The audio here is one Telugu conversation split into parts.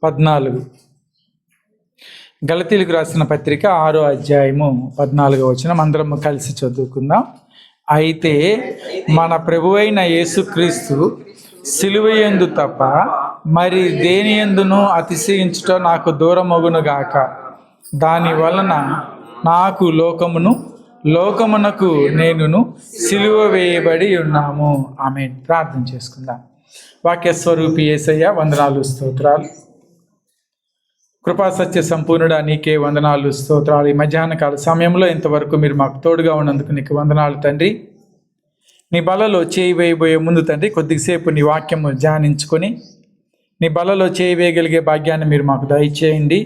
14. గలతీలకు రాసిన పత్రిక 6వ అధ్యాయము 14వ వచనం అందరం కలిసి చదువుకుందాం. అయితే మన ప్రభువైన యేసుక్రీస్తు సిలువయందు తప్ప మరి దేని యందును అతిశయించుట నాకు దూరమగునుగాక. దాని వలన నాకు లోకమునకు నేనును సిలువ వేయబడి ఉన్నాము. ఆమేన్. ప్రార్థన చేసుకుందాం. వాక్య స్వరూపి యేసయ్య, వందనాలు స్తోత్రాలు. కృపా సత్య సంపూర్ణుడా, నీకే వందనాలు స్తోత్రాలు. ఈ మధ్యాహ్న కాల సమయంలో ఇంతవరకు మీరు మాకు తోడుగా ఉన్నందుకు నీకు వందనాలు తండ్రి. నీ బలలో చేయి వేయబోయే ముందు తండ్రి కొద్దిసేపు నీ వాక్యము ధ్యానించుకొని నీ బలలో చేయి వేయగలిగే భాగ్యాన్ని మీరు మాకు దయచేయండి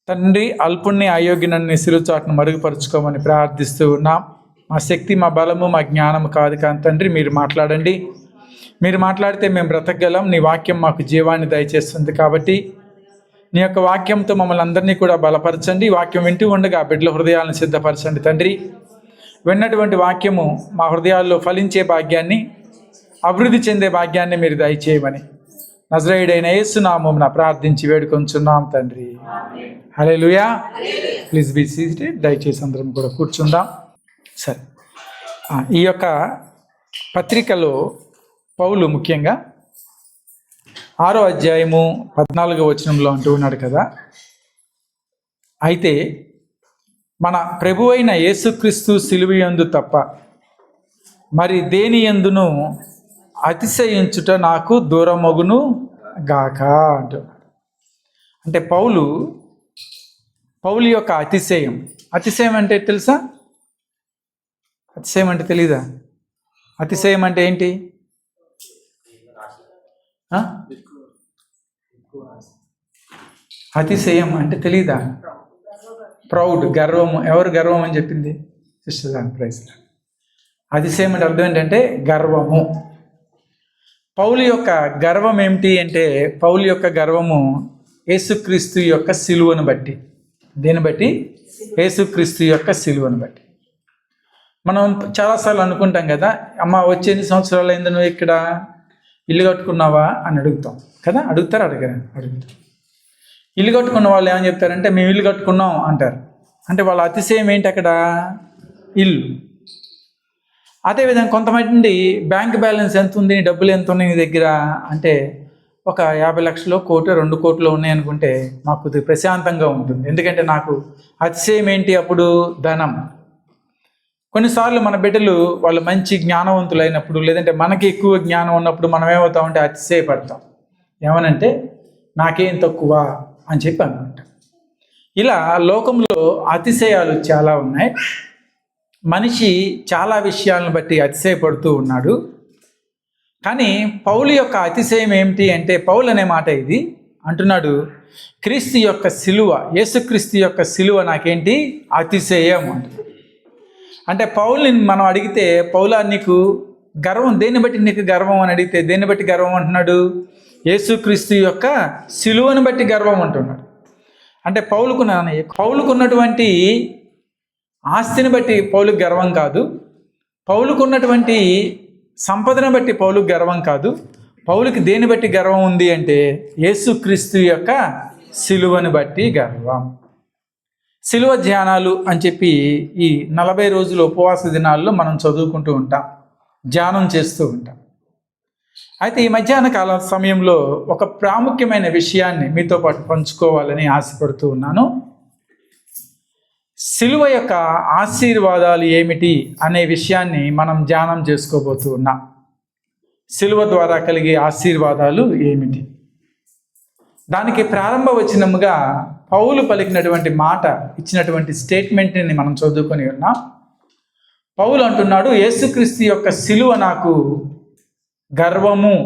తండ్రి. అల్పుణ్ణి అయోగ్యనని సిలుచాటును మరుగుపరుచుకోమని ప్రార్థిస్తూ ఉన్నాం. మా శక్తి, మా బలము, మా జ్ఞానము కాదు కానీ తండ్రి మీరు మాట్లాడండి. మీరు మాట్లాడితే మేము బ్రతకగలం. నీ వాక్యం మాకు జీవాన్ని దయచేస్తుంది కాబట్టి నీ యొక్క వాక్యంతో మమ్మల్ని అందరినీ కూడా బలపరచండి. వాక్యం వింటూ ఉండగా బిడ్డల హృదయాలను సిద్ధపరచండి తండ్రి. విన్నటువంటి వాక్యము మా హృదయాల్లో ఫలించే భాగ్యాన్ని, అభివృద్ధి చెందే భాగ్యాన్ని మీరు దయచేయమని నజరేయుడైన యేసు నామమున ప్రార్థించి వేడుకొంచున్నాం తండ్రి. హల్లెలూయా. Please be seated. దయచేసి అందరం కూడా కూర్చుందాం. సరే, ఈ యొక్క పత్రికలో పౌలు ముఖ్యంగా 6వ అధ్యాయము 14వ వచనంలో అంటూ ఉన్నాడు కదా, అయితే మన ప్రభువైన యేసుక్రీస్తు సిలువయందు తప్ప మరి దేని యందును అతిశయించుట నాకు దూరమగును గాక అంటున్నాడు. అంటే పౌలు యొక్క అతిశయం అంటే తెలుసా? అతిశయం అంటే తెలీదా? అతిశయం అంటే ఏంటి? అతిశయం అంటే తెలీదా? ప్రౌడ్, గర్వము. ఎవరు గర్వం అని చెప్పింది? సిస్టర్ దాని ప్రైజ్. అతిశయం అంటే అర్థం ఏంటంటే గర్వము. పౌలు యొక్క గర్వం ఏమిటి అంటే, పౌలు యొక్క గర్వము యేసుక్రీస్తు యొక్క సిలువను బట్టి. దేని బట్టి? యేసుక్రీస్తు యొక్క సిలువను బట్టి. మనం చాలాసార్లు అనుకుంటాం కదా, అమ్మ వచ్చే ఎన్ని సంవత్సరాలు అయింది నువ్వు ఇక్కడ ఇల్లు కట్టుకున్నావా అని అడుగుతాం కదా. అడుగుతారు. ఇల్లు కట్టుకున్న వాళ్ళు ఏమని చెప్తారంటే మేము ఇల్లు కట్టుకున్నాం అంటారు. అంటే వాళ్ళ అతిశయం ఏంటి అక్కడ? ఇల్లు. అదేవిధంగా కొంతమంది బ్యాంక్ బ్యాలెన్స్ ఎంత ఉంది, డబ్బులు ఎంత ఉన్నాయి నీ దగ్గర అంటే ఒక 50 లక్షలు, 1 కోటి, 2 కోట్లు ఉన్నాయి అనుకుంటే మాకు ప్రశాంతంగా ఉంటుంది. ఎందుకంటే నాకు అతిశయం ఏంటి అప్పుడు? ధనం. కొన్నిసార్లు మన బిడ్డలు వాళ్ళు మంచి జ్ఞానవంతులు అయినప్పుడు, లేదంటే మనకి ఎక్కువ జ్ఞానం ఉన్నప్పుడు మనం ఏమవుతామంటే అతిశయపడతాం. ఏమనంటే నాకేం తక్కువ అని చెప్పి అనుకుంటాం. ఇలా లోకంలో అతిశయాలు చాలా ఉన్నాయి. మనిషి చాలా విషయాలను బట్టి అతిశయపడుతూ ఉన్నాడు. కానీ పౌలు యొక్క అతిశయం ఏమిటి అంటే, పౌలు అనే మాట ఇది అంటున్నాడు, క్రీస్తు యొక్క సిలువ, యేసుక్రీస్తు యొక్క సిలువ నాకేంటి? అతిశయం అంటున్నాడు. అంటే పౌలుని మనం అడిగితే, పౌలా నీకు గర్వం దేన్ని బట్టి నీకు గర్వం అని అడిగితే దేన్ని బట్టి గర్వం అంటున్నాడు? యేసుక్రీస్తు యొక్క సిలువను బట్టి గర్వం అంటున్నాడు. అంటే పౌలుకున్నటువంటి ఆస్తిని బట్టి పౌలుకు గర్వం కాదు, పౌలుకున్నటువంటి సంపదను బట్టి పౌలుకు గర్వం కాదు. పౌలుకి దేని బట్టి గర్వం ఉంది అంటే యేసుక్రీస్తు యొక్క సిలువను బట్టి గర్వం. సిలువ ధ్యానాలు అని చెప్పి ఈ 40 రోజుల ఉపవాస దినాల్లో మనం చదువుకుంటూ ఉంటాం, ధ్యానం చేస్తూ ఉంటాం. అయితే ఈ మధ్యాహ్న కాల సమయంలో ఒక ప్రాముఖ్యమైన విషయాన్ని మీతో పాటు పంచుకోవాలని ఆశపడుతూ ఉన్నాను. సిలువ యొక్క ఆశీర్వాదాలు ఏమిటి అనే విషయాన్ని మనం ధ్యానం చేసుకోబోతూ ఉన్నాం. సిలువ ద్వారా కలిగే ఆశీర్వాదాలు ఏమిటి? దానికి ప్రారంభ వచనముగా పౌలు పలికినటువంటి మాట, ఇచ్చినటువంటి స్టేట్మెంట్ని మనం చదువుకొని ఉన్నాం. పౌలు అంటున్నాడు, యేసుక్రీస్తు యొక్క సిలువ నాకు గర్వము,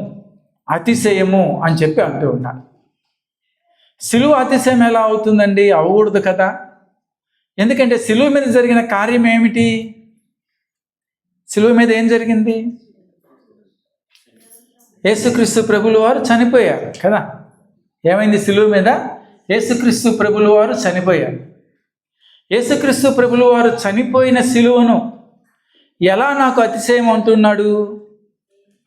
అతిశయము అని చెప్పి అంటూ ఉన్నాడు. సిలువ అతిశయం ఎలా అవుతుందండి? అవ్వకూడదు కదా. ఎందుకంటే సిలువ మీద జరిగిన కార్యం ఏమిటి? సిలువ మీద ఏం జరిగింది? యేసుక్రీస్తు ప్రభులు వారు చనిపోయారు కదా. ఏమైంది సిలువ మీద? యేసుక్రీస్తు ప్రభులు వారు చనిపోయారు. యేసుక్రీస్తు ప్రభులు వారు చనిపోయిన సిలువను ఎలా నాకు అతిశయం అంటున్నాడు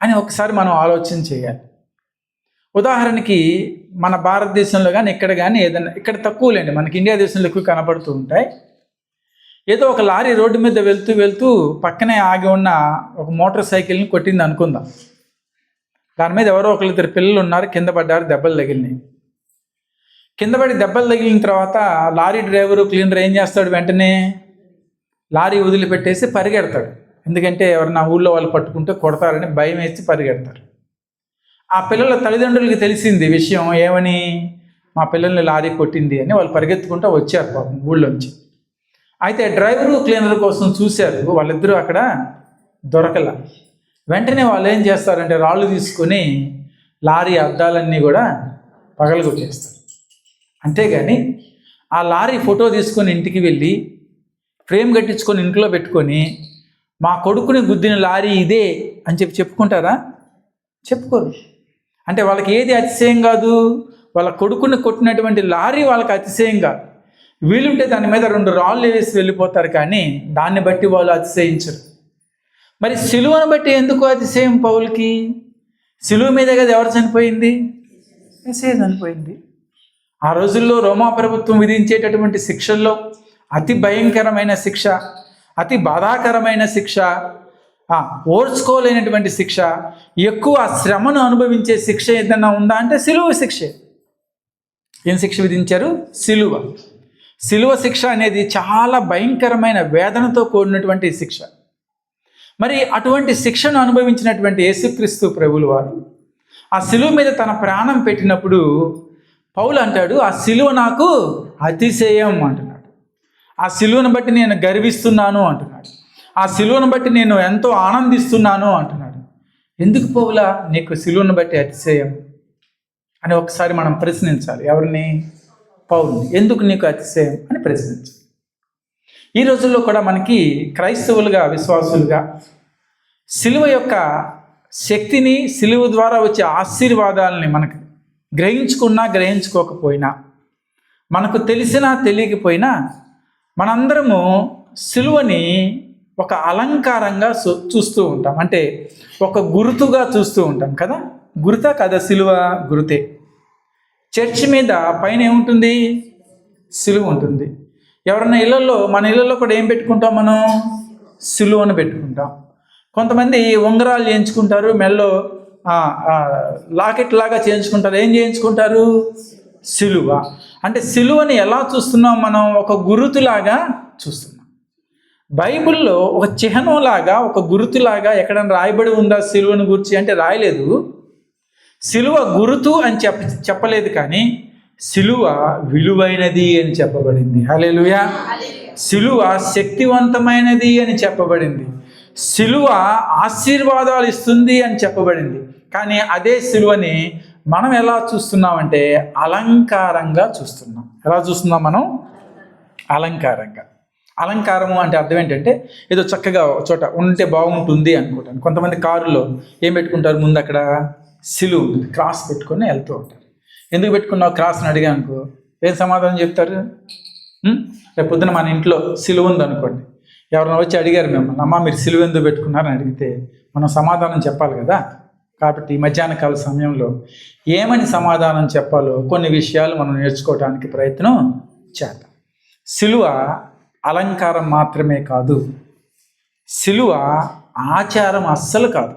అని ఒకసారి మనం ఆలోచన చేయాలి. ఉదాహరణకి మన భారతదేశంలో కానీ ఇక్కడ కానీ ఏదైనా, ఇక్కడ తక్కువలేండి, మనకి ఇండియా దేశంలో ఎక్కువ కనపడుతూ ఉంటాయి. ఏదో ఒక లారీ రోడ్డు మీద వెళ్తూ వెళ్తూ పక్కనే ఆగి ఉన్న ఒక మోటార్ సైకిల్ని కొట్టింది అనుకుందాం. దాని మీద ఎవరో ఒకరిద్దరు పిల్లలు ఉన్నారు, కింద పడ్డారు, దెబ్బలు తగిలినాయి. కింద పడి దెబ్బలు తగిలిన తర్వాత లారీ డ్రైవరు, క్లీనర్ ఏం చేస్తాడు? వెంటనే లారీ వదిలిపెట్టేసి పరిగెడతాడు. ఎందుకంటే ఎవరన్నా ఊళ్ళో వాళ్ళు పట్టుకుంటే కొడతారని భయం వేసి పరిగెడతారు. ఆ పిల్లల తల్లిదండ్రులకి తెలిసింది విషయం, ఏమని? మా పిల్లల్ని లారీ కొట్టింది అని. వాళ్ళు పరిగెత్తుకుంటూ వచ్చారు పాపం ఊళ్ళోంచి. అయితే డ్రైవరు క్లీనర్ కోసం చూశారు, వాళ్ళిద్దరూ అక్కడ దొరకల. వెంటనే వాళ్ళు ఏం చేస్తారంటే రాళ్ళు తీసుకొని లారీ అద్దాలన్నీ కూడా పగలగొట్టేస్తారు. అంతేగాని ఆ లారీ ఫోటో తీసుకొని ఇంటికి వెళ్ళి ఫ్రేమ్ కట్టించుకొని ఇంట్లో పెట్టుకొని మా కొడుకుని గుద్దిన లారీ ఇదే అని చెప్పుకుంటారా? చెప్పుకోరు. అంటే వాళ్ళకి ఏది అతిశయం కాదు? వాళ్ళ కొడుకుని కొట్టినటువంటి లారీ వాళ్ళకి అతిశయం కాదు. వీలుంటే దాని మీద 2 రాళ్ళు వేసి వెళ్ళిపోతారు, కానీ దాన్ని బట్టి వాళ్ళు అతిశయించరు. మరి సిలువను బట్టి ఎందుకు అతిశయం పౌలుకి? సిలువ మీద కదా ఎవరు చనిపోయింది? యేసయ్య చనిపోయింది. ఆ రోజుల్లో రోమా ప్రభుత్వం విధించేటటువంటి శిక్షల్లో అతి భయంకరమైన శిక్ష, అతి బాధాకరమైన శిక్ష, ఓర్చుకోలేనటువంటి శిక్ష, ఎక్కువ శ్రమను అనుభవించే శిక్ష ఏదన్నా ఉందా అంటే సిలువ శిక్షే. ఏం శిక్ష విధించారు? సిలువ. సిలువ శిక్ష అనేది చాలా భయంకరమైన వేదనతో కూడినటువంటి శిక్ష. మరి అటువంటి శిక్షను అనుభవించినటువంటి యేసుక్రీస్తు ప్రభువుల వారు ఆ సిలువ మీద తన ప్రాణం పెట్టినప్పుడు పౌలు అంటాడు, ఆ సిలువ నాకు అతిశయం అంటున్నాడు. ఆ సిలువను బట్టి నేను గర్విస్తున్నాను అంటున్నాడు. ఆ సిలువను బట్టి నేను ఎంతో ఆనందిస్తున్నాను అంటున్నాడు. ఎందుకు పౌలా నీకు సిలువను బట్టి అతిశయం అని ఒకసారి మనం ప్రశ్నించాలి. ఎవరిని? పౌలుని. ఎందుకు నీకు అతిశయం అని ప్రశ్నించాలి. ఈ రోజుల్లో కూడా మనకి క్రైస్తవులుగా, విశ్వాసులుగా సిలువ యొక్క శక్తిని, సిలువ ద్వారా వచ్చే ఆశీర్వాదాలని మనకు గ్రహించుకున్నా గ్రహించుకోకపోయినా, మనకు తెలిసినా తెలియకపోయినా, మనందరము సిలువని ఒక అలంకారంగా చూస్తూ ఉంటాం. అంటే ఒక గుర్తుగా చూస్తూ ఉంటాం కదా. గుర్తా కదా? సిలువ గుర్తే. చర్చి మీద పైన ఏముంటుంది? సిలువ ఉంటుంది. ఎవరన్నా ఇళ్ళల్లో, మన ఇళ్ళల్లో కూడా ఏం పెట్టుకుంటాం మనం? సిలువను పెట్టుకుంటాం. కొంతమంది ఉంగరాలు చేయించుకుంటారు, మెల్లో లాకెట్ లాగా చేయించుకుంటారు. ఏం చేయించుకుంటారు? సిలువ. అంటే సిలువని ఎలా చూస్తున్నాం మనం? ఒక గురుతులాగా చూస్తున్నాం. బైబిల్లో ఒక చిహ్నంలాగా, ఒక గురుతులాగా ఎక్కడైనా రాయబడి ఉందా సిలువను గురించి అంటే రాయలేదు. సిలువ గురుతు అని చెప్పలేదు, కానీ సిలువ విలువైనది అని చెప్పబడింది. హల్లెలూయా. సిలువ శక్తివంతమైనది అని చెప్పబడింది. సిలువ ఆశీర్వాదాలు ఇస్తుంది అని చెప్పబడింది. కానీ అదే సిలువని మనం ఎలా చూస్తున్నామంటే అలంకారంగా చూస్తున్నాం. ఎలా చూస్తున్నాం మనం? అలంకారంగా. అలంకారము అంటే అర్థం ఏంటంటే ఏదో చక్కగా చోట ఉంటే బాగుంటుంది అనుకుంటాను. కొంతమంది కారులో ఏం పెట్టుకుంటారు? ముందు అక్కడ సిలువ ఉంటుంది, క్రాస్ పెట్టుకొని వెళ్తూ ఉంటారు. ఎందుకు పెట్టుకున్నావు క్రాస్ని అడిగా అనుకో, ఏం సమాధానం చెప్తారు? రేపు పొద్దున మన ఇంట్లో సిలువ ఉంది అనుకోండి, ఎవరైనా వచ్చి అడిగారు మిమ్మల్ని, అమ్మ మీరు సిలువ ఎందుకు పెట్టుకున్నారని అడిగితే మనం సమాధానం చెప్పాలి కదా. కాబట్టి మధ్యాహ్న కాల సమయంలో ఏమని సమాధానం చెప్పాలో కొన్ని విషయాలు మనం నేర్చుకోవడానికి ప్రయత్నం చేద్దాం. సిలువ అలంకారం మాత్రమే కాదు, సిలువ ఆచారం అస్సలు కాదు.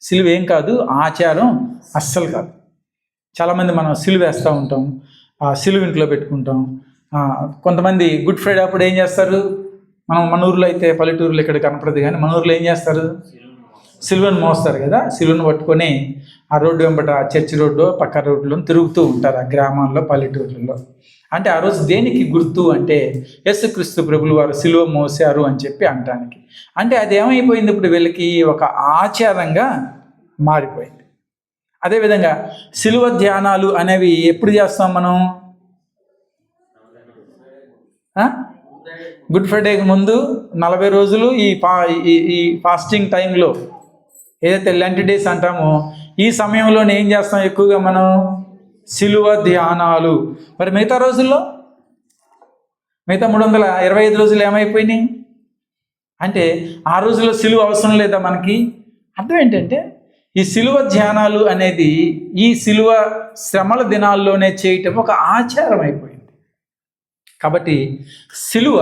సిలువ ఏం కాదు? ఆచారం అస్సలు కాదు. చాలామంది మనం సిలువ వేస్తూ ఉంటాం, సిలువ ఇంట్లో పెట్టుకుంటాం. కొంతమంది గుడ్ ఫ్రైడే అప్పుడు ఏం చేస్తారు? మన ఊర్లో అయితే, పల్లెటూరులో ఇక్కడ కనపడదు కానీ మన ఊర్లో ఏం చేస్తారు? సిలువను మోస్తారు కదా. సిలువను పట్టుకొని ఆ రోడ్డు వెంబట, చర్చి రోడ్డు పక్క రోడ్లో తిరుగుతూ ఉంటారు ఆ గ్రామాల్లో, పల్లెటూర్లలో. అంటే ఆ రోజు దేనికి గుర్తు అంటే యేసుక్రీస్తు ప్రభువుల వారు సిలువ మోసారు అని చెప్పి అనటానికి. అంటే అది ఏమైపోయింది? ఇప్పుడు వీళ్ళకి ఒక ఆచారంగా మారిపోయింది. అదేవిధంగా సిలువ ధ్యానాలు అనేవి ఎప్పుడు చేస్తాం మనం? గుడ్ ఫ్రైడేకి ముందు 40 రోజులు ఈ ఫాస్టింగ్ టైంలో, ఏదైతే లెంట్ డేస్ అంటామో ఈ సమయంలోనే ఏం చేస్తాం ఎక్కువగా మనం? సిలువ ధ్యానాలు. మరి మిగతా రోజుల్లో, మిగతా 325 రోజులు ఏమైపోయినాయి? అంటే ఆ రోజుల్లో సిలువ అవసరం లేదా మనకి? అర్థం ఏంటంటే ఈ సిలువ ధ్యానాలు అనేది ఈ సిలువ శ్రమల దినాల్లోనే చేయటం ఒక ఆచారం అయిపోయింది. కాబట్టి సిలువ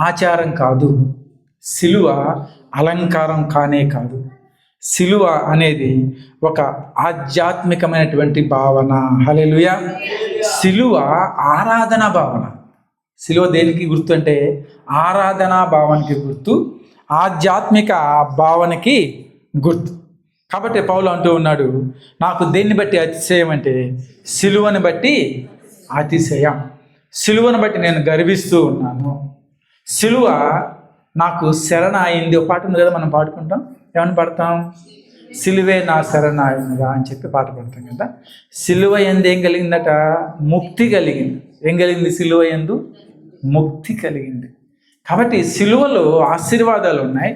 ఆచారం కాదు, సిలువ అలంకారం కానే కాదు. సిలువ అనేది ఒక ఆధ్యాత్మికమైనటువంటి భావన. హల్లెలూయా. సిలువ ఆరాధనా భావన. సిలువ దేనికి గుర్తు అంటే ఆరాధనా భావనకి గుర్తు, ఆధ్యాత్మిక భావనకి గుర్తు. కాబట్టి పౌలు అంటూ ఉన్నాడు, నాకు దేన్ని బట్టి అతిశయం అంటే సిలువని బట్టి అతిశయం. సిలువను బట్టి నేను గర్విస్తూ ఉన్నాను. సిలువ నాకు శరణ అయింది. ఒక పాట ఉంది కదా, మనం పాడుకుంటాం. ఏమని పాడతాం? సిలువే నా శరణ అయిందిగా అని చెప్పి పాట పాడతాం కదా. సిలువ యందు ఏం కలిగిందట? ముక్తి కలిగింది. ఏం కలిగింది? సిలువ యందు ముక్తి కలిగింది. కాబట్టి సిలువలో ఆశీర్వాదాలు ఉన్నాయి,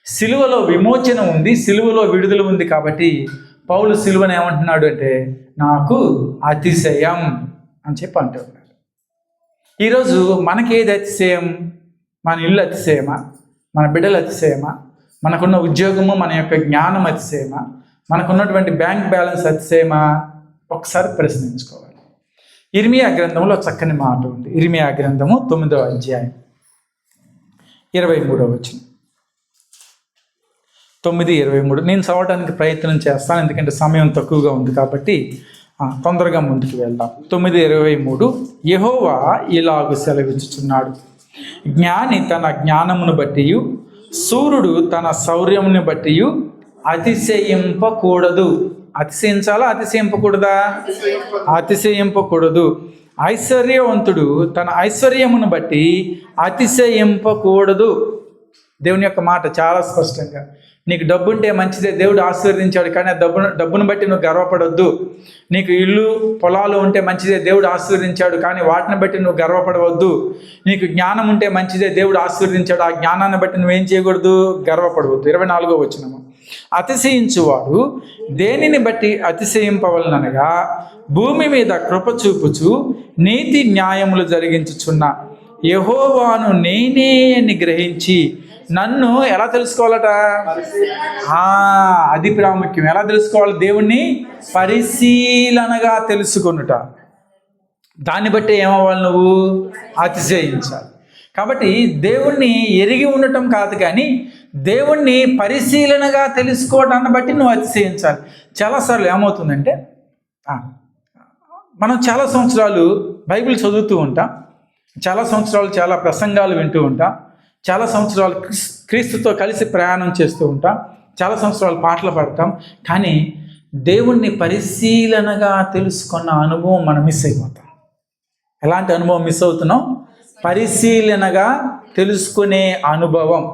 సిలువలో విమోచన ఉంది, సిలువలో విడుదల ఉంది. కాబట్టి పౌలు సిలువను ఏమంటున్నాడు అంటే నాకు అతిశయం అని చెప్పి అంటూ ఉన్నాడు. ఈరోజు మనకి ఏది అతిశయం? మన ఇల్లు అతిశయమా? మన బిడ్డలు అతిశయమా? మనకున్న ఉద్యోగము, మన యొక్క జ్ఞానం అతిశయమా? మనకున్నటువంటి బ్యాంక్ బ్యాలెన్స్ అతిశయమా? ఒకసారి ప్రశ్నించుకోవాలి. ఇర్మియా గ్రంథంలో చక్కని మాట ఉంది. ఇర్మియా గ్రంథము 9వ అధ్యాయం 23వ వచనం. 9:23 నేను చదవడానికి ప్రయత్నం చేస్తాను, ఎందుకంటే సమయం తక్కువగా ఉంది కాబట్టి తొందరగా ముందుకు వెళ్దాం. 9:23 యెహోవా ఇలాగు సెలవిచ్చుచున్నాడు, జ్ఞాని తన జ్ఞానమును బట్టి, సూర్యుడు తన శౌర్యమును బట్టి అతిశయింపకూడదు. అతిశయించాలా? అతిశయింపకూడదా? అతిశయింపకూడదు. ఐశ్వర్యవంతుడు తన ఐశ్వర్యమును బట్టి అతిశయింపకూడదు. దేవుని యొక్క మాట చాలా స్పష్టంగా, నీకు డబ్బు ఉంటే మంచిదే, దేవుడు ఆశీర్వదించాడు, కానీ ఆ డబ్బును బట్టి నువ్వు గర్వపడొద్దు. నీకు ఇల్లు పొలాలు ఉంటే మంచిదే, దేవుడు ఆశీర్వదించాడు, కానీ వాటిని బట్టి నువ్వు గర్వపడవద్దు. నీకు జ్ఞానం ఉంటే మంచిదే, దేవుడు ఆశీర్వదించాడు, ఆ జ్ఞానాన్ని బట్టి నువ్వేం చేయకూడదు? గర్వపడవద్దు. 24వ వచనము, అతిశయించువాడు దేనిని బట్టి అతిశయింపవలనగా భూమి మీద కృప చూపుచు నీతి న్యాయములు జరిగించుచున్న యెహోవాను నేనే అని గ్రహించి నన్ను ఎలా తెలుసుకోవాలట? అది ప్రాముఖ్యం. ఎలా తెలుసుకోవాలి? దేవుణ్ణి పరిశీలనగా తెలుసుకొనుట. దాన్ని బట్టి ఏమవ్వాలి? నువ్వు అతిశయించాలి. కాబట్టి దేవుణ్ణి ఎరిగి ఉండటం కాదు, కానీ దేవుణ్ణి పరిశీలనగా తెలుసుకోవడాన్ని బట్టి నువ్వు అతిశయించాలి. చాలాసార్లు ఏమవుతుందంటే మనం చాలా సంవత్సరాలు బైబిల్ చదువుతూ ఉంటాం, చాలా సంవత్సరాలు చాలా ప్రసంగాలు వింటూ ఉంటాం, చాలా సంవత్సరాలు క్రీస్తుతో కలిసి ప్రయాణం చేస్తూ ఉంటాం, చాలా సంవత్సరాలు పాటలు పాడతాం, కానీ దేవుణ్ణి పరిశీలనగా తెలుసుకున్న అనుభవం మనం మిస్ అయిపోతాం. ఎలాంటి అనుభవం మిస్ అవుతున్నాం? పరిశీలనగా తెలుసుకునే అనుభవం.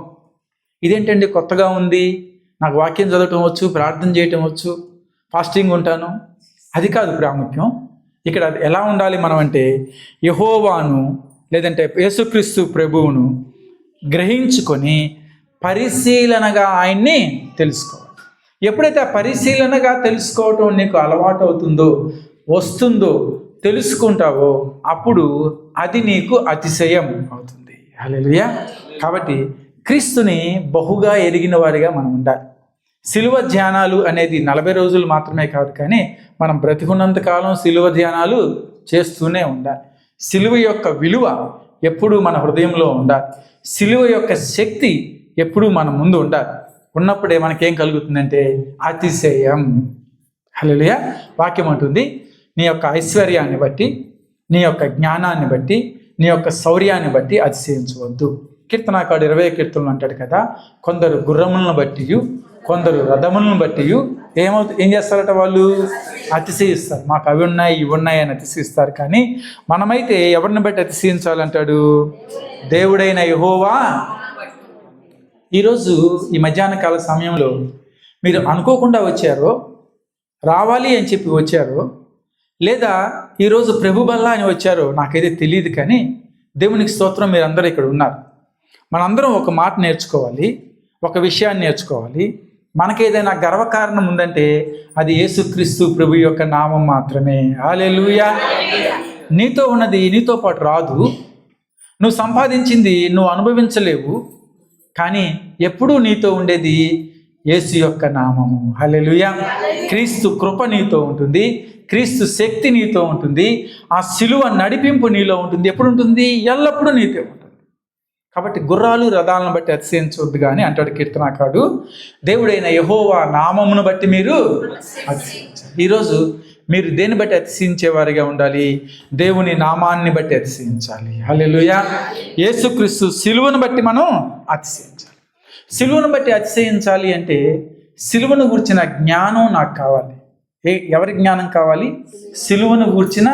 ఇదేంటండి కొత్తగా ఉంది, నాకు వాక్యం చదవటం వచ్చు, ప్రార్థన చేయటం వచ్చు, ఫాస్టింగ్ ఉంటాను, అది కాదు ప్రాముఖ్యం. ఇక్కడ ఎలా ఉండాలి మనం అంటే యెహోవాను లేదంటే యేసుక్రీస్తు ప్రభువును గ్రహించుకొని పరిశీలనగా ఆయన్ని తెలుసుకోవాలి. ఎప్పుడైతే ఆ పరిశీలనగా తెలుసుకోవటం నీకు అలవాటు అవుతుందో, వస్తుందో, తెలుసుకుంటావో, అప్పుడు అది నీకు అతిశయం అవుతుంది. హల్లెలూయా. కాబట్టి క్రీస్తుని బహుగా ఎరిగిన వారిగా మనం ఉండాలి. సిలువ ధ్యానాలు అనేది 40 రోజులు మాత్రమే కాదు, కానీ మనం బ్రతికున్నంత కాలం సిలువ ధ్యానాలు చేస్తూనే ఉండాలి. సిలువ యొక్క విలువ ఎప్పుడూ మన హృదయంలో ఉండాలి. సిలువ యొక్క శక్తి ఎప్పుడూ మన ముందు ఉండాలి. ఉన్నప్పుడే మనకేం కలుగుతుందంటే అతిశయం. హల్లెలూయా. వాక్యం అంటుంది, నీ యొక్క ఐశ్వర్యాన్ని బట్టి, నీ యొక్క జ్ఞానాన్ని బట్టి, నీ యొక్క శౌర్యాన్ని బట్టి అతిశయించవద్దు. కీర్తనాకారుడు 20వ కీర్తనలు అంటాడు కదా, కొందరు గుర్రములను బట్టి, కొందరు రథములను బట్టి ఏం చేస్తారట? వాళ్ళు అతిశయిస్తారు. మాకు అవి ఉన్నాయి, ఇవి ఉన్నాయి అని అతిశయిస్తారు. కానీ మనమైతే ఎవరిని బట్టి అతిశయించాలంటాడు? దేవుడైన యెహోవా. ఈరోజు ఈ మధ్యాహ్న కాల సమయంలో మీరు అనుకోకుండా వచ్చారో, రావాలి అని చెప్పి వచ్చారో, లేదా ఈరోజు ప్రభు బల్ల అని వచ్చారో నాకైతే తెలియదు, కానీ దేవునికి స్తోత్రం, మీరందరూ ఇక్కడ ఉన్నారు. మనందరం ఒక మాట నేర్చుకోవాలి, ఒక విషయాన్ని నేర్చుకోవాలి. మనకేదైనా గర్వకారణం ఉందంటే అది యేసుక్రీస్తు ప్రభు యొక్క నామం మాత్రమే. హల్లెలూయా. నీతో ఉన్నది నీతో పాటు రాదు, నువ్వు సంపాదించింది నువ్వు అనుభవించలేవు, కానీ ఎప్పుడూ నీతో ఉండేది యేసు యొక్క నామము. హల్లెలూయా. క్రీస్తు కృప నీతో ఉంటుంది, క్రీస్తు శక్తి నీతో ఉంటుంది, ఆ సిలువ నడిపింపు నీలో ఉంటుంది. ఎప్పుడు ఉంటుంది? ఎల్లప్పుడూ నీతో ఉంటుంది. కాబట్టి గుర్రాలు రథాలను బట్టి అతిశయించవద్దు కానీ అంటాడు కీర్తనాకారుడు, దేవుడైన యెహోవా నామమును బట్టి మీరు అతిశయించాలి. ఈరోజు మీరు దేన్ని బట్టి అతిశయించేవారిగా ఉండాలి? దేవుని నామాన్ని బట్టి అతిశయించాలి. హల్లెలూయా. యేసుక్రీస్తు సిలువను బట్టి మనం అతిశయించాలి. సిలువను బట్టి అతిశయించాలి అంటే సిలువను గూర్చిన జ్ఞానం నాకు కావాలి. ఎవరి జ్ఞానం కావాలి? సిలువను గూర్చిన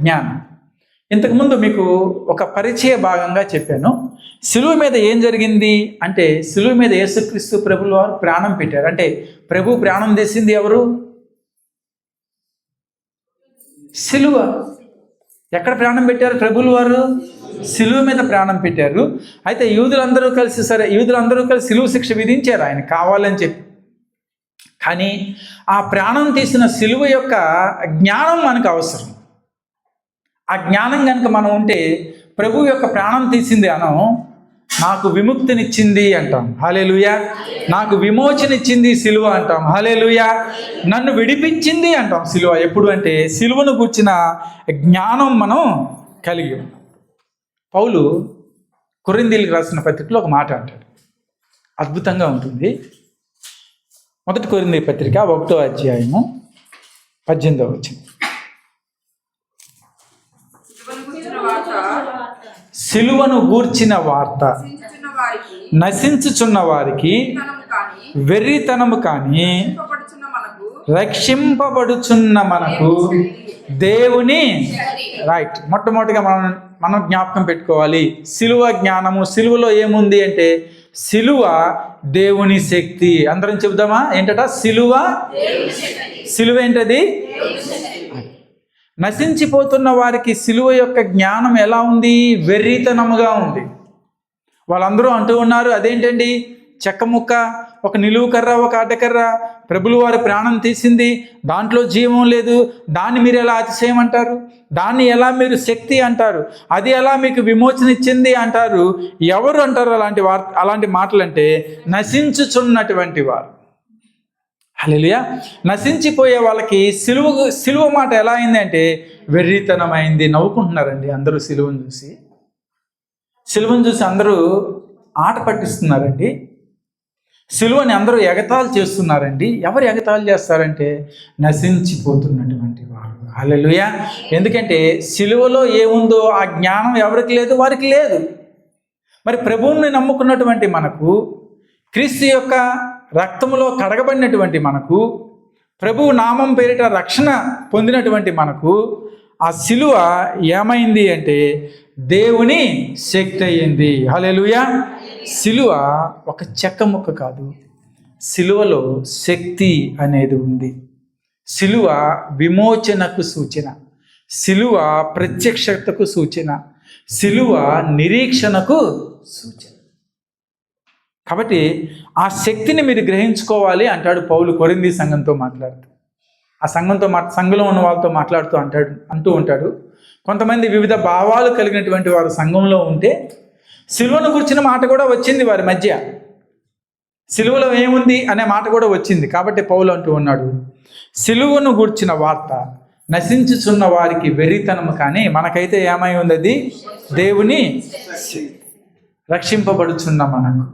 జ్ఞానం. ఇంతకుముందు మీకు ఒక పరిచయ భాగంగా చెప్పాను. సిలువ మీద ఏం జరిగింది అంటే, సిలువ మీద యేసుక్రీస్తు ప్రభుల వారు ప్రాణం పెట్టారు. అంటే ప్రభు ప్రాణం తీసింది ఎవరు? సిలువ. ఎక్కడ ప్రాణం పెట్టారు ప్రభుల వారు? సిలువ మీద ప్రాణం పెట్టారు. అయితే యూదులందరూ కలిసి సిలువ శిక్ష విధించారు ఆయన కావాలని చెప్పి. కానీ ఆ ప్రాణం తీసిన సిలువ యొక్క జ్ఞానం మనకు అవసరం. ఆ జ్ఞానం కనుక మనం ఉంటే ప్రభు యొక్క ప్రాణం తీసింది అనం, నాకు విముక్తినిచ్చింది అంటాం. హల్లెలూయా. నాకు విమోచనిచ్చింది సిలువ అంటాం. హల్లెలూయా. నన్ను విడిపించింది అంటాం సిలువ. ఎప్పుడు అంటే సిలువను గూర్చిన జ్ఞానం మనం కలిగి ఉన్నాం. పౌలు కొరింథీయులకు రాసిన పత్రికలో ఒక మాట అంటాడు, అద్భుతంగా ఉంటుంది. 1 కొరింథీ పత్రిక 1వ అధ్యాయము 18వ వచనం. సిలువను గూర్చిన వార్త నశించుచున్న వారికి వెర్రితనము కానీ రక్షింపబడుచున్న మనకు దేవుని రైట్. మొట్టమొదటిగా మనం జ్ఞాపకం పెట్టుకోవాలి సిలువ జ్ఞానము. సిలువలో ఏముంది అంటే సిలువ దేవుని శక్తి. అందరం చెబుదామా? ఏంటట? సిలువ ఏంటది? నశించిపోతున్న వారికి సిలువ యొక్క జ్ఞానం ఎలా ఉంది? వెర్రితనముగా ఉంది. వాళ్ళందరూ అంటూ ఉన్నారు, అదేంటండి చెక్క ముక్క, ఒక నిలువు కర్ర, ఒక అడ్డకర్ర, ప్రభులు వారి ప్రాణం తీసింది, దాంట్లో జీవం లేదు, దాన్ని మీరు ఎలా అతిశయం అంటారు? దాన్ని ఎలా మీరు శక్తి అంటారు? అది ఎలా మీకు విమోచన ఇచ్చింది అంటారు? ఎవరు అంటారు అలాంటి మాటలు అంటే నశించుచున్నటువంటి వారు. హల్లెలూయా. నశించిపోయే వాళ్ళకి సిలువ మాట ఎలా అయింది అంటే వెర్రితనమైంది. నవ్వుకుంటున్నారండి అందరూ సిలువను చూసి అందరూ ఆట పట్టిస్తున్నారండి. సిలువని అందరూ ఎగతాళి చేస్తున్నారండి. ఎవరు ఎగతాళి చేస్తారంటే నశించిపోతున్నటువంటి వారు. హల్లెలూయా. ఎందుకంటే సిలువలో ఏముందో ఆ జ్ఞానం ఎవరికి లేదు, వారికి లేదు. మరి ప్రభువుని నమ్ముకున్నటువంటి మనకు, క్రీస్తు యొక్క రక్తములో కడగబడినటువంటి మనకు, ప్రభువు నామం పేరిట రక్షణ పొందినటువంటి మనకు ఆ సిలువ ఏమైంది అంటే దేవుని శక్తి అయ్యింది. హల్లెలూయా. సిలువ ఒక చెక్క ముక్క కాదు, సిలువలో శక్తి అనేది ఉంది. సిలువ విమోచనకు సూచన, సిలువ ప్రత్యక్షతకు సూచన, సిలువ నిరీక్షణకు సూచన. కాబట్టి ఆ శక్తిని మీరు గ్రహించుకోవాలి అంటాడు పౌలు కొరింథీ సంఘంతో మాట్లాడుతూ. ఆ సంఘంలో ఉన్న వాళ్ళతో అంటూ ఉంటాడు, కొంతమంది వివిధ భావాలు కలిగినటువంటి వారు సంఘంలో ఉంటే సిలువను గురించిన మాట కూడా వచ్చింది వారి మధ్య. సిలువలో ఏముంది అనే మాట కూడా వచ్చింది. కాబట్టి పౌలు అంటూ ఉన్నాడు, సిలువను గూర్చిన వార్త నశించుచున్న వారికి వెర్రితనము కానీ మనకైతే ఏమై ఉంది? అది దేవుని రక్షింపబడుచున్న మనకు,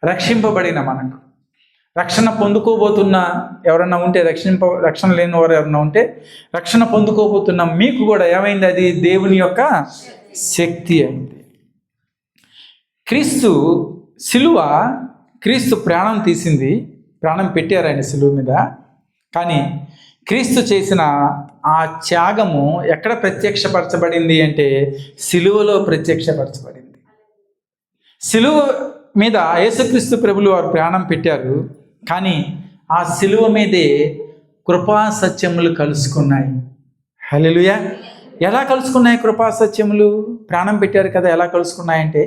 రక్షింపబడిన మనకు, రక్షణ పొందుకోబోతున్న ఎవరన్నా ఉంటే, రక్షణ లేని వారు ఎవరన్నా ఉంటే రక్షణ పొందుకోబోతున్న మీకు కూడా ఏమైంది? అది దేవుని యొక్క శక్తి అయింది. క్రీస్తు ప్రాణం తీసింది, ప్రాణం పెట్టారు ఆయన సిలువ మీద. కానీ క్రీస్తు చేసిన ఆ త్యాగము ఎక్కడ ప్రత్యక్షపరచబడింది అంటే సిలువలో ప్రత్యక్షపరచబడింది. సిలువ మీద యేసుక్రీస్తు ప్రభులు వారు ప్రాణం పెట్టారు. కానీ ఆ సిలువ మీదే కృపా సత్యములు కలుసుకున్నాయి. హల్లెలూయా. ఎలా కలుసుకున్నాయి కృపా సత్యములు? ప్రాణం పెట్టారు కదా, ఎలా కలుసుకున్నాయంటే,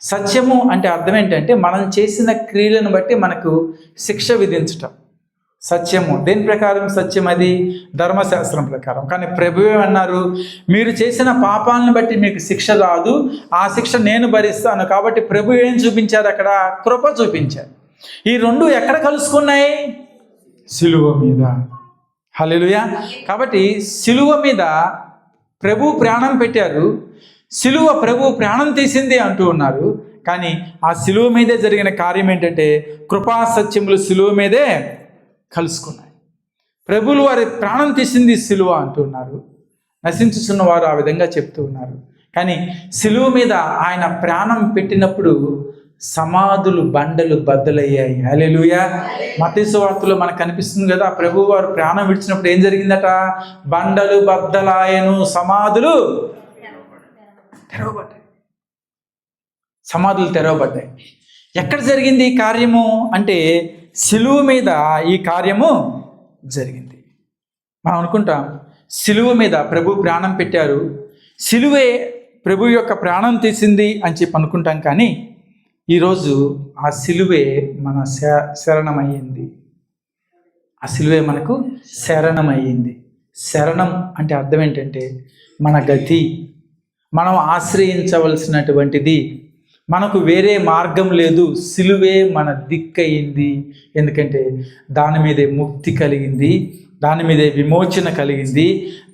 సత్యము అంటే అర్థం ఏంటంటే మనం చేసిన క్రియలను బట్టి మనకు శిక్ష విధించటం సత్యము. దేని ప్రకారం సత్యం? అది ధర్మశాస్త్రం ప్రకారం. కానీ ప్రభువే అన్నారు, మీరు చేసిన పాపాలను బట్టి మీకు శిక్ష రాదు, ఆ శిక్ష నేను భరిస్తాను. కాబట్టి ప్రభు ఏం చూపించారు? అక్కడ కృప చూపించారు. ఈ రెండు ఎక్కడ కలుసుకున్నాయి? సిలువ మీద. హల్లెలూయా. కాబట్టి సిలువ మీద ప్రభు ప్రాణం పెట్టారు, సిలువ ప్రభు ప్రాణం తీసింది అంటూ ఉన్నారు. కానీ ఆ సిలువ మీదే జరిగిన కార్యం ఏంటంటే కృపా సత్యములు సిలువ మీదే కలుసుకున్నాయి. ప్రభువులు వారి ప్రాణం తీసింది సిలువ అంటున్నారు, నశించుతున్న వారు ఆ విధంగా చెప్తూ ఉన్నారు. కానీ సిలువ మీద ఆయన ప్రాణం పెట్టినప్పుడు సమాధులు బండలు బద్దలయ్యాయి. హల్లెలూయా. మత్తయి సువార్తలో మనకు కనిపిస్తుంది కదా, ప్రభు వారు ప్రాణం విడిచినప్పుడు ఏం జరిగిందట? బండలు బద్దలాయను, సమాధులు తెరవబడ్డాయి. సమాధులు తెరవబడ్డాయి. ఎక్కడ జరిగింది ఈ కార్యము అంటే సిలువ మీద ఈ కార్యము జరిగింది. మనం అనుకుంటాం సిలువ మీద ప్రభు ప్రాణం పెట్టారు, సిలువే ప్రభు యొక్క ప్రాణం తీసింది అని చెప్పి అనుకుంటాం. కానీ ఈరోజు ఆ సిలువే మన శరణమయ్యింది. ఆ సిలువే మనకు శరణమయ్యింది. శరణం అంటే అర్థం ఏంటంటే మన గతి, మనం ఆశ్రయించవలసినటువంటిది, మనకు వేరే మార్గం లేదు, సిలువే మన దిక్కయింది. ఎందుకంటే దాని మీదే ముక్తి కలిగింది, దాని మీదే విమోచన కలిగింది,